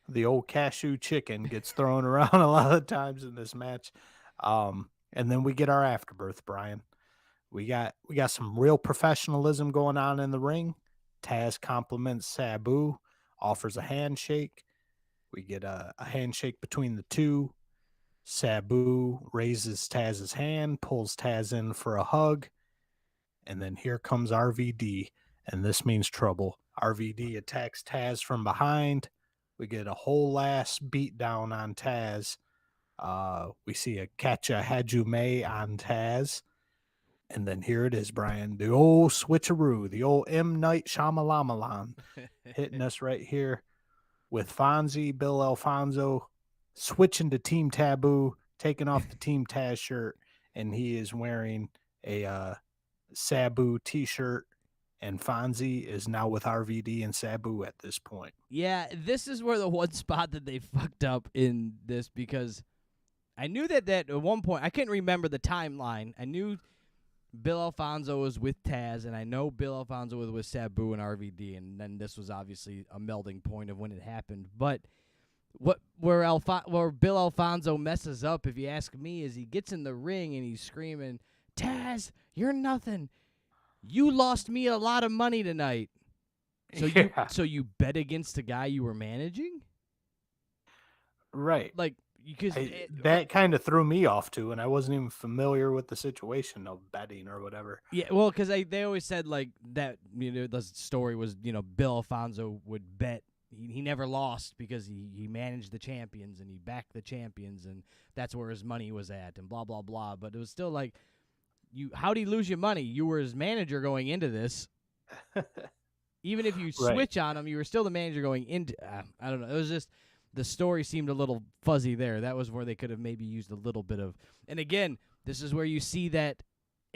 The old cashew chicken gets thrown around a lot of times in this match. And then we get our afterbirth, Brian. We got some real professionalism going on in the ring. Taz compliments Sabu, offers a handshake. We get a handshake between the two. Sabu raises Taz's hand, pulls Taz in for a hug. And then here comes RVD, and this means trouble. RVD attacks Taz from behind. We get a whole ass beat down on Taz. We see a Catcha Hajume on Taz. And then here it is, Brian. The old switcheroo, the old M. Night Shyamalamalan hitting us right here with Fonzie, Bill Alfonso, switching to Team Taboo, taking off the Team Taz shirt, and he is wearing a Sabu t-shirt, and Fonzie is now with RVD and Sabu at this point. Yeah, this is where the one spot that they fucked up in this, because I knew that at one point, I couldn't remember the timeline. I knew Bill Alfonso was with Taz, and I know Bill Alfonso was with Sabu and RVD, and then this was obviously a melding point of when it happened. But where Bill Alfonso messes up, if you ask me, is he gets in the ring and he's screaming, "Taz, you're nothing. You lost me a lot of money tonight." So you bet against the guy you were managing? Right. Like, because that kind of threw me off too, and I wasn't even familiar with the situation of betting or whatever. yeah, well, because they always said like that. The story was Bill Alfonso would bet. He never lost because he managed the champions and he backed the champions, and that's where his money was at, and blah blah blah. But it was still like, how do you lose your money? You were his manager going into this. Even if you switch on him, you were still the manager going into. I don't know. It was just. The story seemed a little fuzzy there. That was where they could have maybe used a little bit of. And again, this is where you see that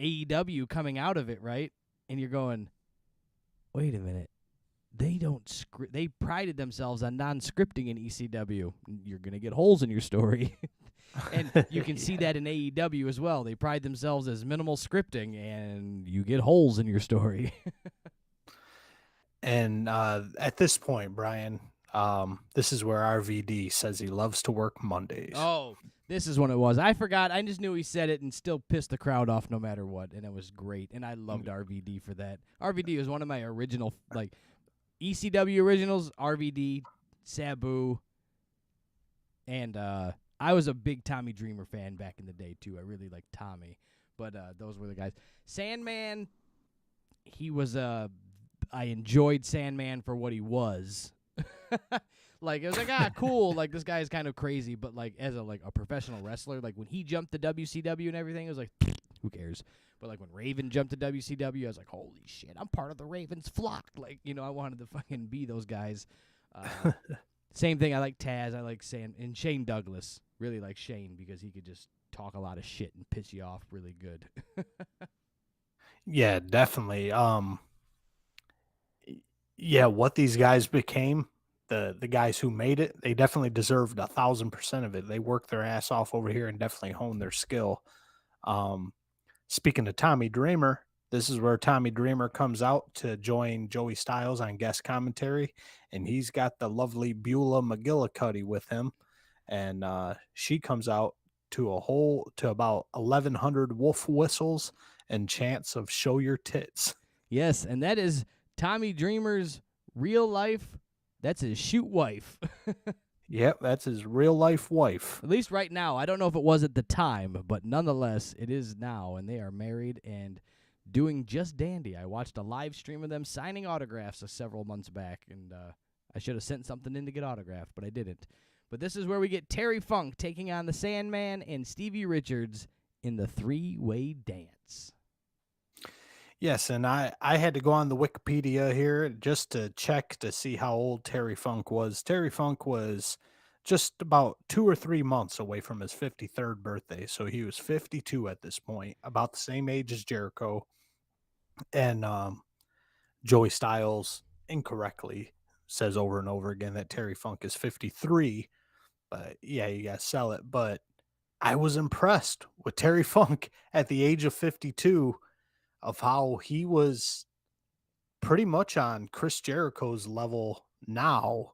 AEW coming out of it, right? And you're going, wait a minute. They don't script. They prided themselves on non-scripting in ECW. You're gonna get holes in your story, and you can see that in AEW as well. They pride themselves as minimal scripting, and you get holes in your story. And at this point, Brian. This is where RVD says he loves to work Mondays. Oh, This is when it was. I forgot. I just knew he said it and still pissed the crowd off no matter what, and it was great. And I loved RVD for that. RVD was one of my original, like, ECW originals, RVD, Sabu, and I was a big Tommy Dreamer fan back in the day, too. I really liked Tommy, but those were the guys. Sandman, he was I enjoyed Sandman for what he was. Like, it was like, cool, like, this guy's kind of crazy, but, like, as a professional wrestler, like, when he jumped to WCW and everything, it was like, who cares? But, like, when Raven jumped to WCW, I was like, holy shit, I'm part of the Ravens flock. Like, I wanted to fucking be those guys. Same thing, I like Taz, I like and Shane Douglas. Really like Shane because he could just talk a lot of shit and piss you off really good. Yeah, definitely. Yeah, what these guys became, the guys who made it, they definitely deserved 1,000% of it. They worked their ass off over here and definitely honed their skill. Um, Speaking of Tommy Dreamer, this is where Tommy Dreamer comes out to join Joey Styles on guest commentary, and he's got the lovely Beulah McGillicuddy with him, and she comes out to about 1,100 wolf whistles and chants of "Show your tits." Yes, and that is Tommy Dreamer's real life. That's his shoot wife. Yep, that's his real life wife. At least right now. I don't know if it was at the time, but nonetheless, it is now, and they are married and doing just dandy. I watched a live stream of them signing autographs several months back, and I should have sent something in to get autographed, but I didn't. But this is where we get Terry Funk taking on the Sandman and Stevie Richards in the three-way dance. Yes, and I had to go on the Wikipedia here just to check to see how old Terry Funk was. Terry Funk was just about 2 or 3 months away from his 53rd birthday, so he was 52 at this point, about the same age as Jericho. And Joey Styles incorrectly says over and over again that Terry Funk is 53, but yeah, you got to sell it. But I was impressed with Terry Funk at the age of 52 of how he was pretty much on Chris Jericho's level now,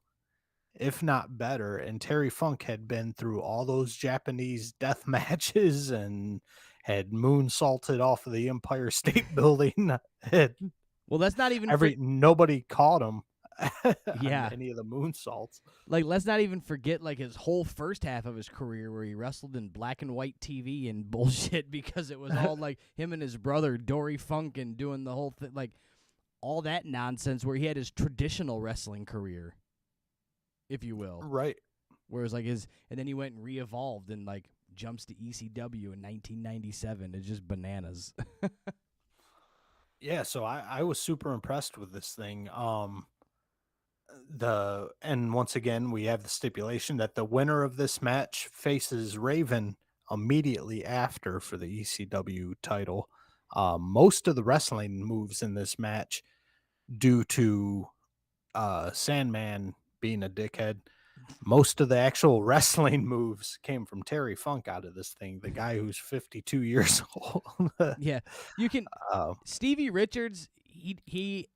if not better. And Terry Funk had been through all those Japanese death matches and had moonsaulted off of the Empire State Building. Well, that's not even Nobody caught him Yeah. on any of the moonsaults. Like, let's not even forget, like, his whole first half of his career where he wrestled in black and white TV and bullshit because it was all, like, him and his brother, Dory Funk, and doing the whole thing, like, all that nonsense where he had his traditional wrestling career, if you will. Right. Whereas, like, and then he went and re-evolved and, like, jumps to ECW in 1997. It's just bananas. Yeah, so I was super impressed with this thing. And once again we have the stipulation that the winner of this match faces Raven immediately after for the ECW title. Most of the wrestling moves in this match, due to Sandman being a dickhead, most of the actual wrestling moves came from Terry Funk out of this thing, the guy who's 52 years old. Yeah, you can. Stevie Richards, he.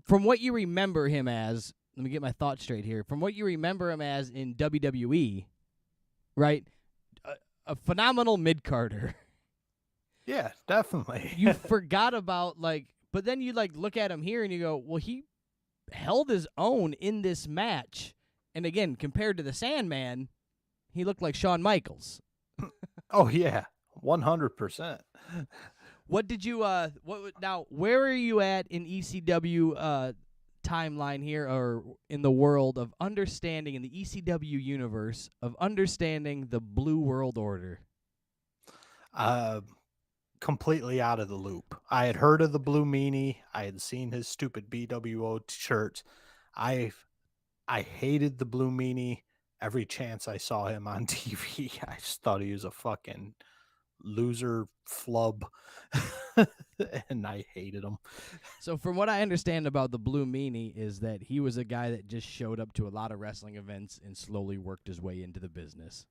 From what you remember him as, let me get my thoughts straight here. From what you remember him as in WWE, right? A phenomenal mid-carder. Yeah, definitely. You forgot about, like, but then you, like, look at him here and you go, well, he held his own in this match. And again, compared to the Sandman, he looked like Shawn Michaels. Oh, yeah, 100%. What did you now? Where are you at in ECW timeline here, or in the world of understanding in the ECW universe of understanding the Blue World Order? Completely out of the loop. I had heard of the Blue Meanie. I had seen his stupid BWO shirts. I hated the Blue Meanie. Every chance I saw him on TV, I just thought he was a fucking loser flub. And I hated him. So from what I understand about the Blue Meanie is that he was a guy that just showed up to a lot of wrestling events and slowly worked his way into the business.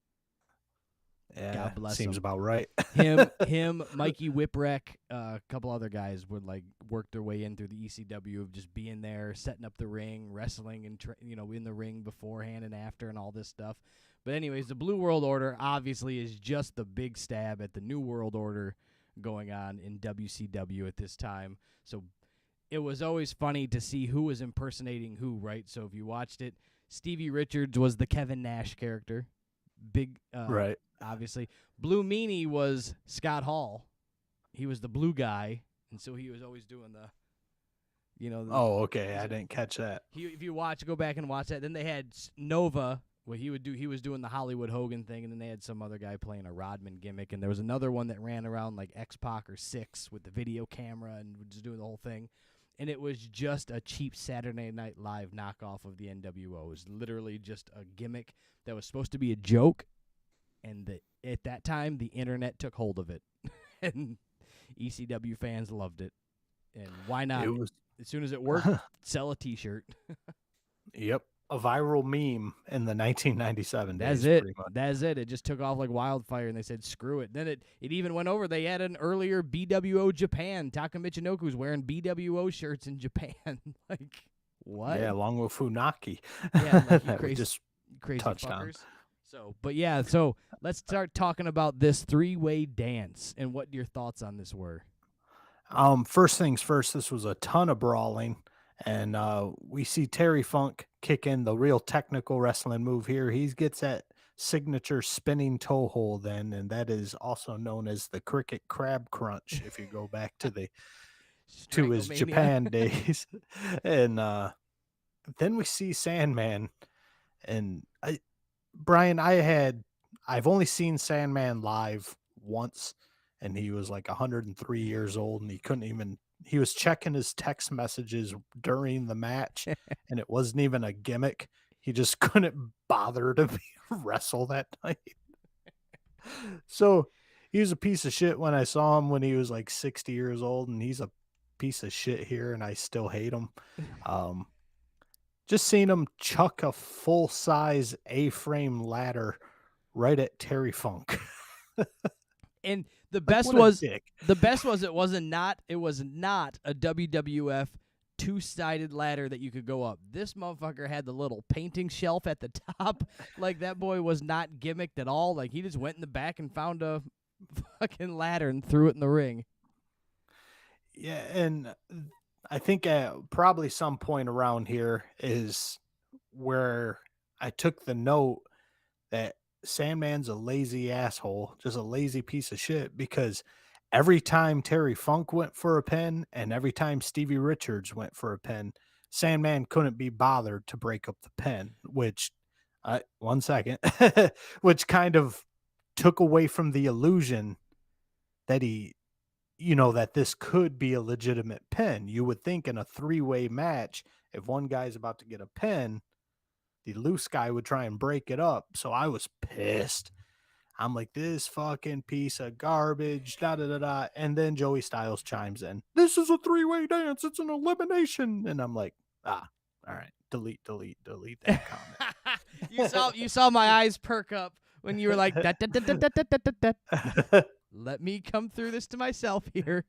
Yeah, God bless seems him. about right. him, Mikey Whipwreck, a couple other guys would like work their way in through the ECW of just being there, setting up the ring, wrestling, and in the ring beforehand and after, and all this stuff. But anyways, the Blue World Order obviously is just the big stab at the New World Order going on in WCW at this time. So it was always funny to see who was impersonating who, right? So if you watched it, Stevie Richards was the Kevin Nash character. Big, Right. obviously. Blue Meanie was Scott Hall. He was the blue guy, and so he was always doing the, Oh, okay. I didn't catch that. if you go back and watch that. Then they had Nova. What he was doing the Hollywood Hogan thing, and then they had some other guy playing a Rodman gimmick, and there was another one that ran around like X-Pac or Six with the video camera and was doing the whole thing. And it was just a cheap Saturday Night Live knockoff of the NWO. It was literally just a gimmick that was supposed to be a joke, and at that time, the internet took hold of it. And ECW fans loved it. And why not? As soon as it worked, sell a T-shirt. Yep. A viral meme in the 1997 That's days. it. Pretty much. That's it. It just took off like wildfire, and they said, screw it. Then it even went over. They had an earlier BWO Japan. Taka Michinoku's wearing BWO shirts in Japan. Like, what? Yeah, along with Funaki. Yeah, like that we crazy, just crazy touched on. fuckers. So let's start talking about this three-way dance and what your thoughts on this were. First things first, this was a ton of brawling, and we see Terry Funk kick in the real technical wrestling move here. He gets that signature spinning toe hold then, and that is also known as the cricket crab crunch if you go back to his Stranglemania. Japan days. And then we see Sandman, and Brian, I've only seen Sandman live once, and he was like 103 years old, and he was checking his text messages during the match, and it wasn't even a gimmick. He just couldn't bother to wrestle that night. So he was a piece of shit when I saw him when he was like 60 years old, and he's a piece of shit here, and I still hate him. Just seeing him chuck a full-size A-frame ladder right at Terry Funk. And the best was it was not a WWF two-sided ladder that you could go up. This motherfucker had the little painting shelf at the top. Like, that boy was not gimmicked at all. Like, he just went in the back and found a fucking ladder and threw it in the ring. Yeah, and I think at probably some point around here is where I took the note that Sandman's a lazy asshole, just a lazy piece of shit, because every time Terry Funk went for a pin and every time Stevie Richards went for a pin, Sandman couldn't be bothered to break up the pin, which, one second, which kind of took away from the illusion that that this could be a legitimate pin. You would think in a three-way match, if one guy's about to get a pin, the loose guy would try and break it up. So I was pissed. I'm like, this fucking piece of garbage, da-da-da-da. And then Joey Styles chimes in, this is a three-way dance. It's an elimination. And I'm like, all right, delete that comment. You saw my eyes perk up when you were like, let me come through this to myself here.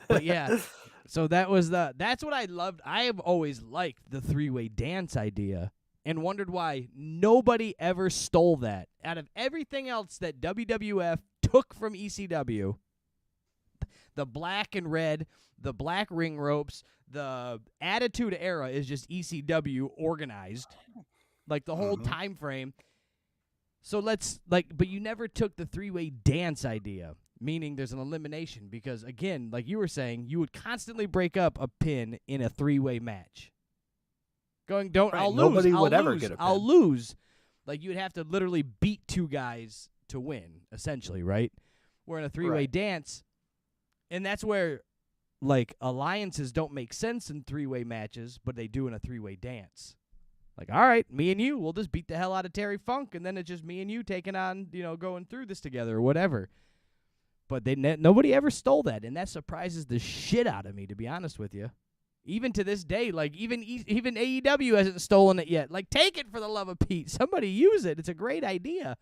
But yeah, so that's what I loved. I have always liked the three-way dance idea and wondered why nobody ever stole that. Out of everything else that WWF took from ECW, the black and red, the black ring ropes, the Attitude Era is just ECW organized, like the whole time frame. So but you never took the three-way dance idea, meaning there's an elimination, because again, like you were saying, you would constantly break up a pin in a three-way match. I'll lose. Nobody would ever get a pin. I'll lose. Like, you'd have to literally beat two guys to win, essentially, right? We're in a three-way dance, and that's where, like, alliances don't make sense in three-way matches, but they do in a three-way dance. Like, all right, me and you, we'll just beat the hell out of Terry Funk, and then it's just me and you taking on, going through this together or whatever. But nobody ever stole that, and that surprises the shit out of me, to be honest with you. Even to this day, like, even AEW hasn't stolen it yet. Like, take it, for the love of Pete. Somebody use it. It's a great idea.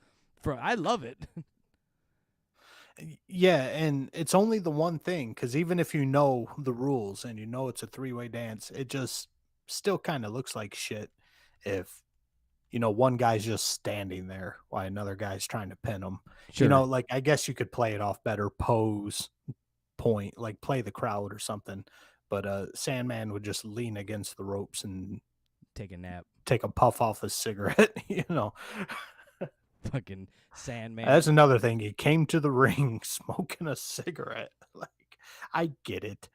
I love it. Yeah, and it's only the one thing, because even if you know the rules and you know it's a three-way dance, it just still kind of looks like shit if one guy's just standing there while another guy's trying to pin him. Sure. Like I guess you could play it off better, pose, point, like play the crowd or something. But Sandman would just lean against the ropes and Take a nap. take a puff off his cigarette. Fucking Sandman. That's another thing. He came to the ring smoking a cigarette. Like, I get it.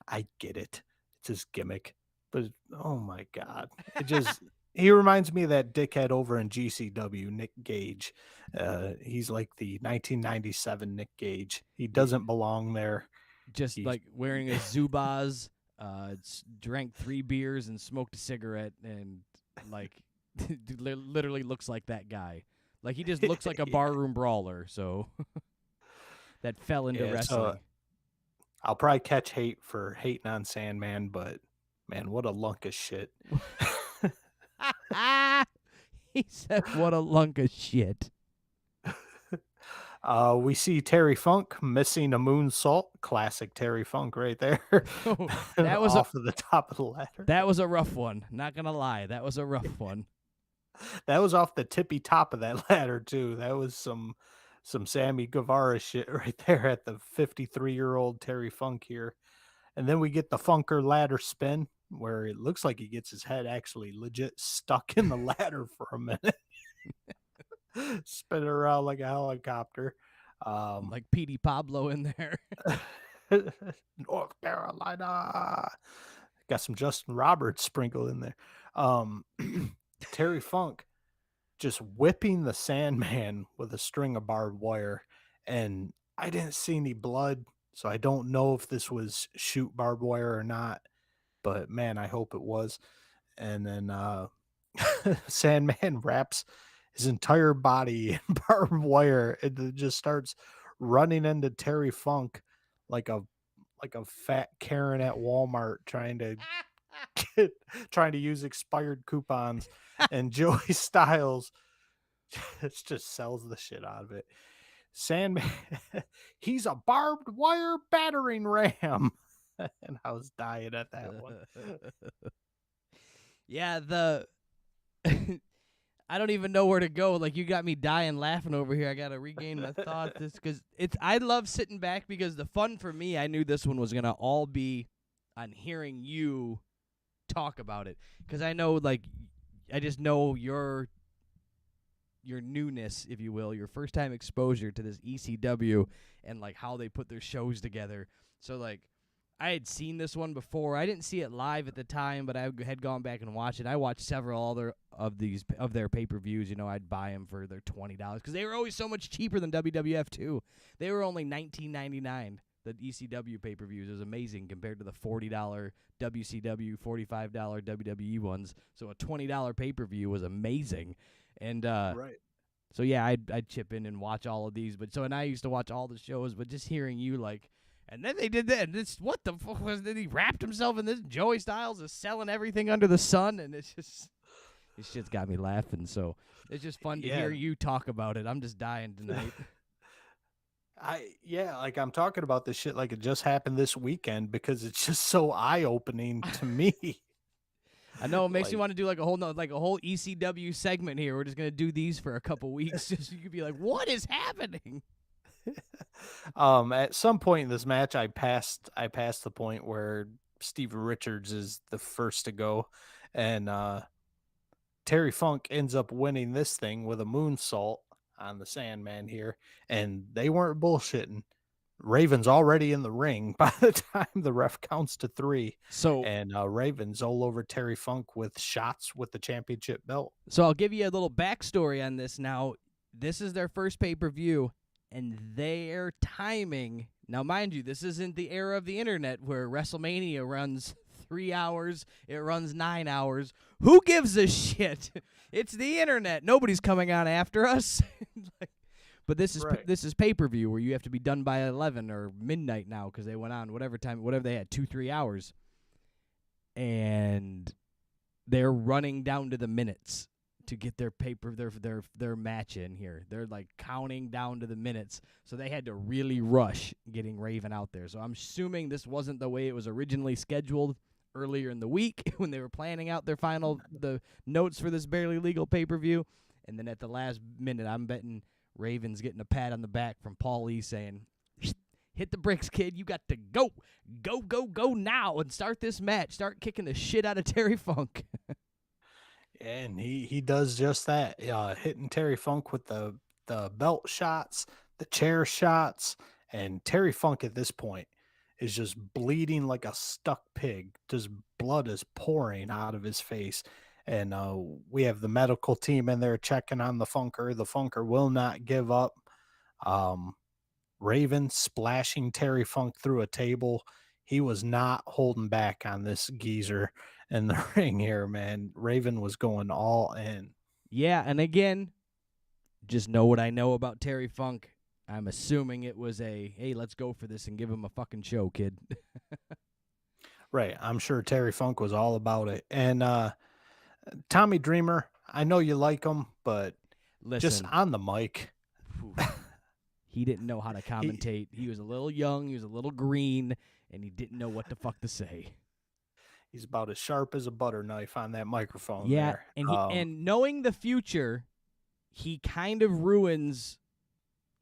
I get it. It's his gimmick. But oh my God. He reminds me of that dickhead over in GCW, Nick Gage. He's like the 1997 Nick Gage. He Yeah, doesn't belong there. just He's like wearing a Zubaz, drank 3 beers and smoked a cigarette, and like literally looks like that guy. Like he just looks like a yeah, barroom brawler. So that fell into yeah. So wrestling. I'll probably catch hate for hating on Sandman, but man, what a lunk of shit. He said, "What a lunk of shit." We see Terry Funk missing a moonsault. Classic Terry Funk right there. that was a Off of the top of the ladder. that was a rough one. Not gonna lie, that was a rough one. That was off the tippy top of that ladder too. That was some Sammy Guevara shit right there at the 53-year-old Terry Funk here. And then we get the Funker ladder spin where it looks like he gets his head actually legit stuck in the ladder for a minute. Spinning around like a helicopter. Like Petey Pablo in there. North Carolina. Got some Justin Roberts sprinkled in there. Terry Funk just whipping the Sandman with a string of barbed wire. And I didn't see any blood, so I don't know if this was shoot barbed wire or not. But man, I hope it was. And then Sandman wraps his entire body in barbed wire and then just starts running into Terry Funk like a fat Karen at Walmart trying to use expired coupons. And Joey Styles just sells the shit out of it. Sandman, he's a barbed wire battering ram. And I was dying at that one. Yeah, I don't even know where to go. Like you got me dying laughing over here. I gotta regain my thoughts. Because I love sitting back because the fun for me, I knew this one was gonna all be on hearing you talk about it. Because I know, like, I just know your newness, if you will, your first time exposure to this ECW and like how they put their shows together. So like I had seen this one before. I didn't see it live at the time, but I had gone back and watched it. I watched several other of their pay-per-views. I'd buy them for their $20 because they were always so much cheaper than WWF too. They were only $19.99. The ECW pay-per-views is amazing compared to the $40 WCW, $45 WWE ones. So a $20 pay-per-view was amazing, and Right. so yeah, I'd chip in and watch all of these. And I used to watch all the shows, but just hearing you like. And then they did that. And this, what the fuck was that? He wrapped himself in this. Joey Styles is selling everything under the sun, and this shit's got me laughing. So it's just fun to hear you talk about it. I'm just dying tonight. Like I'm talking about this shit like it just happened this weekend because it's just so eye-opening to me. I know it makes me want to do like a whole ECW segment here. We're just gonna do these for a couple weeks, just so you could be like, "What is happening?" At some point in this match, I passed the point where Steve Richards is the first to go, and Terry Funk ends up winning this thing with a moonsault on the Sandman here, and they weren't bullshitting. Raven's already in the ring by the time the ref counts to 3. So And Raven's all over Terry Funk with shots with the championship belt. So I'll give you a little backstory on this now. This is their first pay-per-view, and their timing. Now, mind you, this isn't the era of the internet where WrestleMania runs 3 hours, it runs 9 hours. Who gives a shit? It's the internet. Nobody's coming on after us. But this is pay-per-view where you have to be done by 11 or midnight now because they went on whatever they had, 2-3 hours. And they're running down to the minutes to get their their match in here. They're like counting down to the minutes, so they had to really rush getting Raven out there. So I'm assuming this wasn't the way it was originally scheduled earlier in the week when they were planning out the notes for this barely legal pay-per-view, and then at the last minute, I'm betting Raven's getting a pat on the back from Paulie saying, "Hit the bricks, kid. You got to go now and start this match. Start kicking the shit out of Terry Funk." And he does just that, hitting Terry Funk with the belt shots, the chair shots, and Terry Funk at this point is just bleeding like a stuck pig. Just blood is pouring out of his face. And we have the medical team in there checking on the Funker. The Funker will not give up. Raven splashing Terry Funk through a table. He was not holding back on this geezer in the ring here, man. Raven was going all in. Yeah, and again, just know what I know about Terry Funk. I'm assuming it was hey, let's go for this and give him a fucking show, kid. Right. I'm sure Terry Funk was all about it. And Tommy Dreamer, I know you like him, but Listen, just on the mic. He didn't know how to commentate. He was a little young, he was a little green, and he didn't know what the fuck to say. He's about as sharp as a butter knife on that microphone. Yeah, there. and and knowing the future, he kind of ruins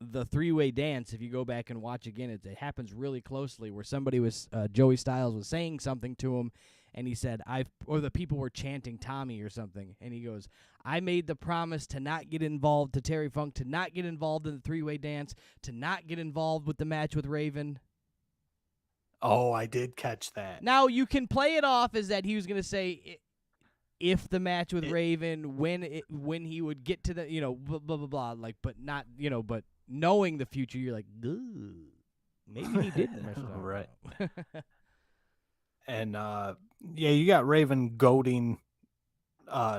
the three-way dance. If you go back and watch again, it happens really closely where somebody was Joey Styles was saying something to him, and he said, or the people were chanting Tommy or something, and he goes, "I made the promise to not get involved, to Terry Funk, to not get involved in the three-way dance, to not get involved with the match with Raven." Oh, I did catch that. Now, you can play it off as that he was going to say if the match with Raven, when he would get to the, blah, blah, blah, blah, like, but not, but knowing the future, you're like, ugh, maybe he didn't mess it up. Right. And, yeah, you got Raven goading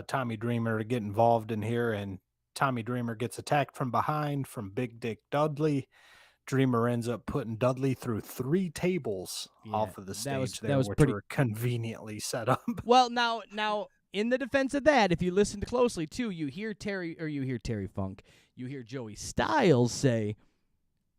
Tommy Dreamer to get involved in here, and Tommy Dreamer gets attacked from behind from Big Dick Dudley. Dreamer ends up putting Dudley through 3 tables off of the stage which were conveniently set up. Well, now, in the defense of that, if you listen closely too, you hear Terry Funk, you hear Joey Styles say,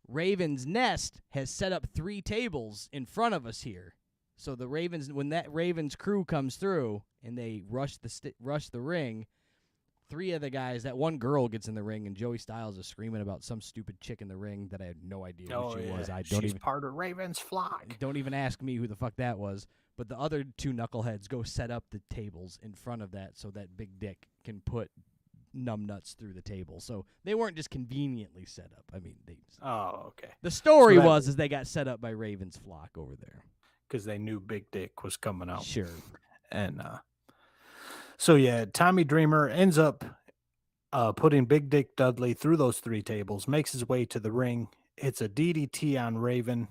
"Raven's Nest has set up 3 tables in front of us here." So the Ravens, when that Ravens crew comes through and they rush the ring, 3 of the guys, that one girl gets in the ring, and Joey Styles is screaming about some stupid chick in the ring that I had no idea who she was. She's part of Raven's flock. Don't even ask me who the fuck that was. But the other 2 knuckleheads go set up the tables in front of that so that Big Dick can put numbnuts through the table. So they weren't just conveniently set up. I mean, oh, okay. The story was they got set up by Raven's flock over there. Because they knew Big Dick was coming out. Sure. And so, yeah, Tommy Dreamer ends up putting Big Dick Dudley through those 3 tables, makes his way to the ring. It's a DDT on Raven.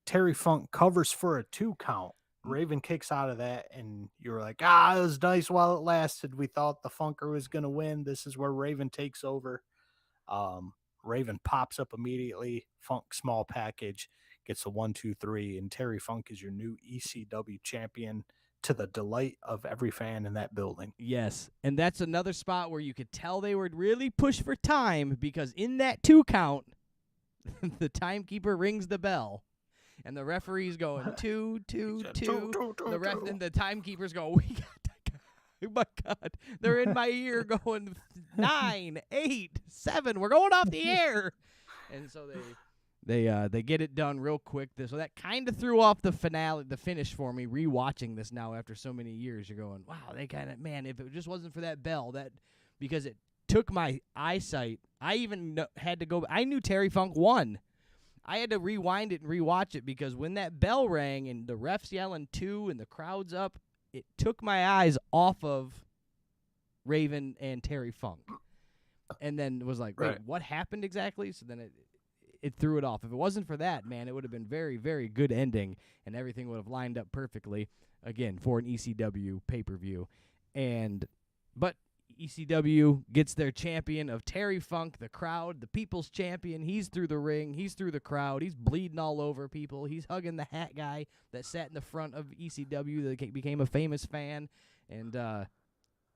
Terry Funk covers for a 2 count. Raven kicks out of that, and you're like, it was nice while it lasted. We thought the Funker was going to win. This is where Raven takes over. Raven pops up immediately. Funk small package gets a 1, 2, 3, and Terry Funk is your new ECW champion, to the delight of every fan in that building. Yes, and that's another spot where you could tell they would really push for time, because in that 2 count, the timekeeper rings the bell, and the referee's going 2, 2, 2. The ref and the timekeeper's going, "We got that guy." Oh my God, they're in my ear going 9, 8, 7. We're going off the air, and so they get it done real quick. So that kind of threw off the finish for me. Rewatching this now after so many years, you're going, wow, they kind of, man, if it just wasn't for that bell, because it took my eyesight. I even had to go. I knew Terry Funk won. I had to rewind it and rewatch it, because when that bell rang and the ref's yelling 2 and the crowd's up, it took my eyes off of Raven and Terry Funk, and then was like, wait, what happened exactly? So then it threw it off. If it wasn't for that, man, it would have been very, very good ending, and everything would have lined up perfectly, again, for an ECW pay-per-view. But ECW gets their champion of Terry Funk, the crowd, the people's champion. He's through the ring. He's through the crowd. He's bleeding all over people. He's hugging the hat guy that sat in the front of ECW that became a famous fan. And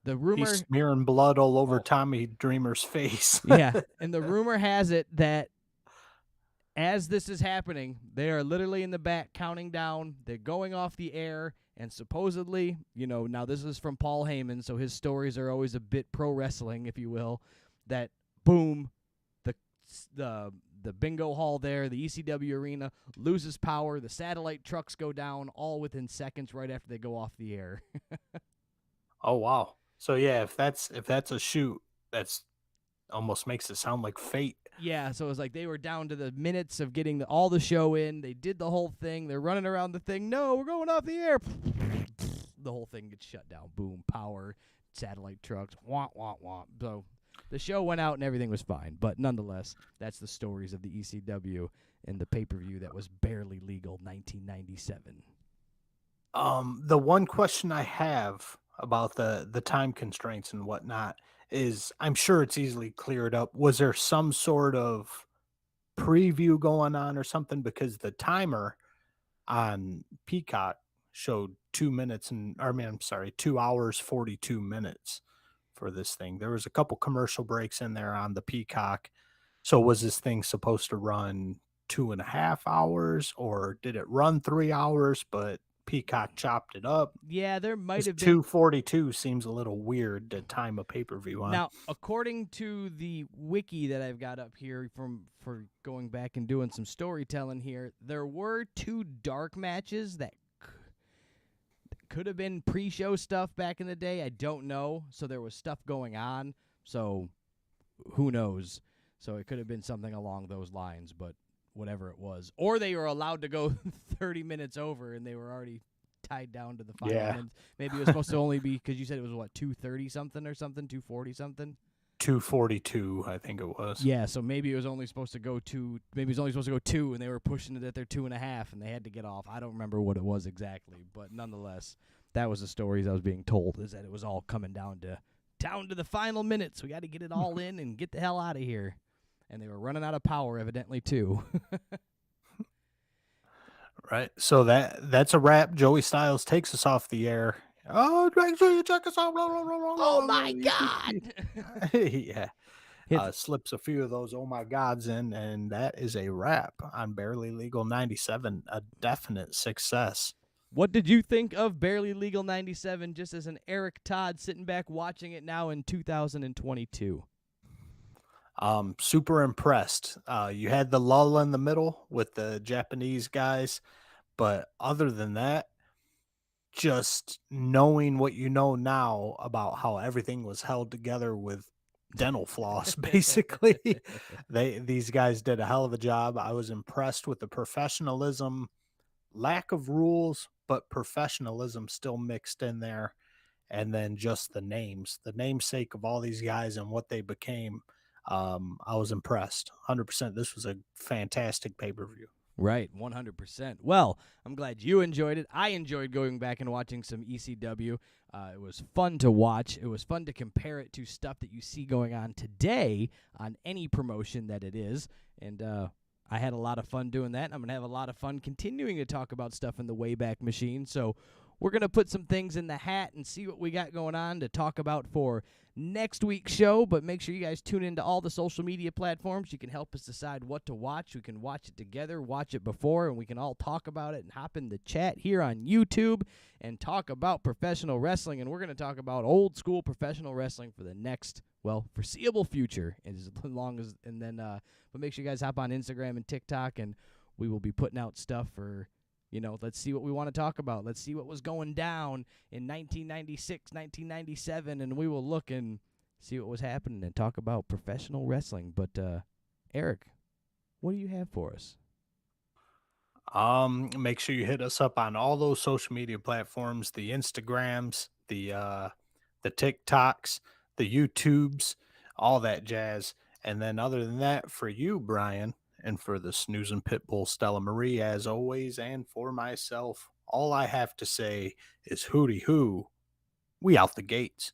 The He's rumor, smearing blood all over Oh. Tommy Dreamer's face. yeah, and the rumor has it that as this is happening, they are literally in the back counting down. They're going off the air, and supposedly, now this is from Paul Heyman, so his stories are always a bit pro wrestling, if you will. That boom, the bingo hall there, the ECW arena loses power. The satellite trucks go down, all within seconds right after they go off the air. Oh wow. So yeah, if that's a shoot, that's almost makes it sound like fate. Yeah, so it was like they were down to the minutes of getting all the show in. They did the whole thing. They're running around the thing. No, we're going off the air. The whole thing gets shut down. Boom, power, satellite trucks, wah, wah, wah. So the show went out and everything was fine. But nonetheless, that's the stories of the ECW and the pay-per-view that was barely legal, 1997. The one question I have about the time constraints and whatnot is, I'm sure it's easily cleared up. Was there some sort of preview going on or something? Because the timer on Peacock showed 2 minutes and I'm sorry, 2 hours 42 minutes for this thing. There was a couple commercial breaks in there on the Peacock. So was this thing supposed to run 2.5 hours, or did it run 3 hours but Peacock chopped it up? Yeah, there might have been. 2:42 seems a little weird to time a pay-per-view on. Now, according to the wiki that I've got up here for going back and doing some storytelling here, there were 2 dark matches that could have been pre-show stuff back in the day. I don't know. So there was stuff going on. So who knows? So it could have been something along those lines, but whatever it was. Or they were allowed to go 30 minutes over and they were already tied down to the final minutes. Maybe it was supposed to only be, because you said it was, 2:30 something or something, 2:40 something? 2:42, I think it was. Yeah, so maybe it was only supposed to go 2, and they were pushing it at their 2.5, and they had to get off. I don't remember what it was exactly, but nonetheless, that was the stories I was being told, is that it was all coming down to the final minutes. We got to get it all in and get the hell out of here. And they were running out of power, evidently, too. Right. So that's a wrap. Joey Styles takes us off the air. Oh, make sure you check us out. Oh, my God! Yeah. Slips a few of those oh my gods in, and that is a wrap on Barely Legal 97. A definite success. What did you think of Barely Legal 97, just as an Eric Todd sitting back watching it now in 2022? Super impressed. You had the lull in the middle with the Japanese guys, but other than that, just knowing what you know now about how everything was held together with dental floss, basically, these guys did a hell of a job. I was impressed with the professionalism, lack of rules, but professionalism still mixed in there, and then just the names, the namesake of all these guys and what they became. I was impressed. 100%. This was a fantastic pay-per-view. Right, 100%. Well, I'm glad you enjoyed it. I enjoyed going back and watching some ECW. It was fun to watch. It was fun to compare it to stuff that you see going on today on any promotion that it is. And I had a lot of fun doing that. I'm going to have a lot of fun continuing to talk about stuff in the Wayback Machine. So we're going to put some things in the hat and see what we got going on to talk about for next week's show, but make sure you guys tune into all the social media platforms. You can help us decide what to watch. We can watch it together, watch it before, and we can all talk about it and hop in the chat here on YouTube and talk about professional wrestling. And we're going to talk about old school professional wrestling for the next, foreseeable future, as long as, and then, but make sure you guys hop on Instagram and TikTok, and we will be putting out stuff for, let's see what we want to talk about. Let's see what was going down in 1996, 1997, and we will look and see what was happening and talk about professional wrestling. But, Eric, what do you have for us? Make sure you hit us up on all those social media platforms, the Instagrams, the TikToks, the YouTubes, all that jazz. And then other than that, for you, Brian, and for the snoozing pitbull Stella Marie, as always, and for myself, all I have to say is hooty hoo, we out the gates.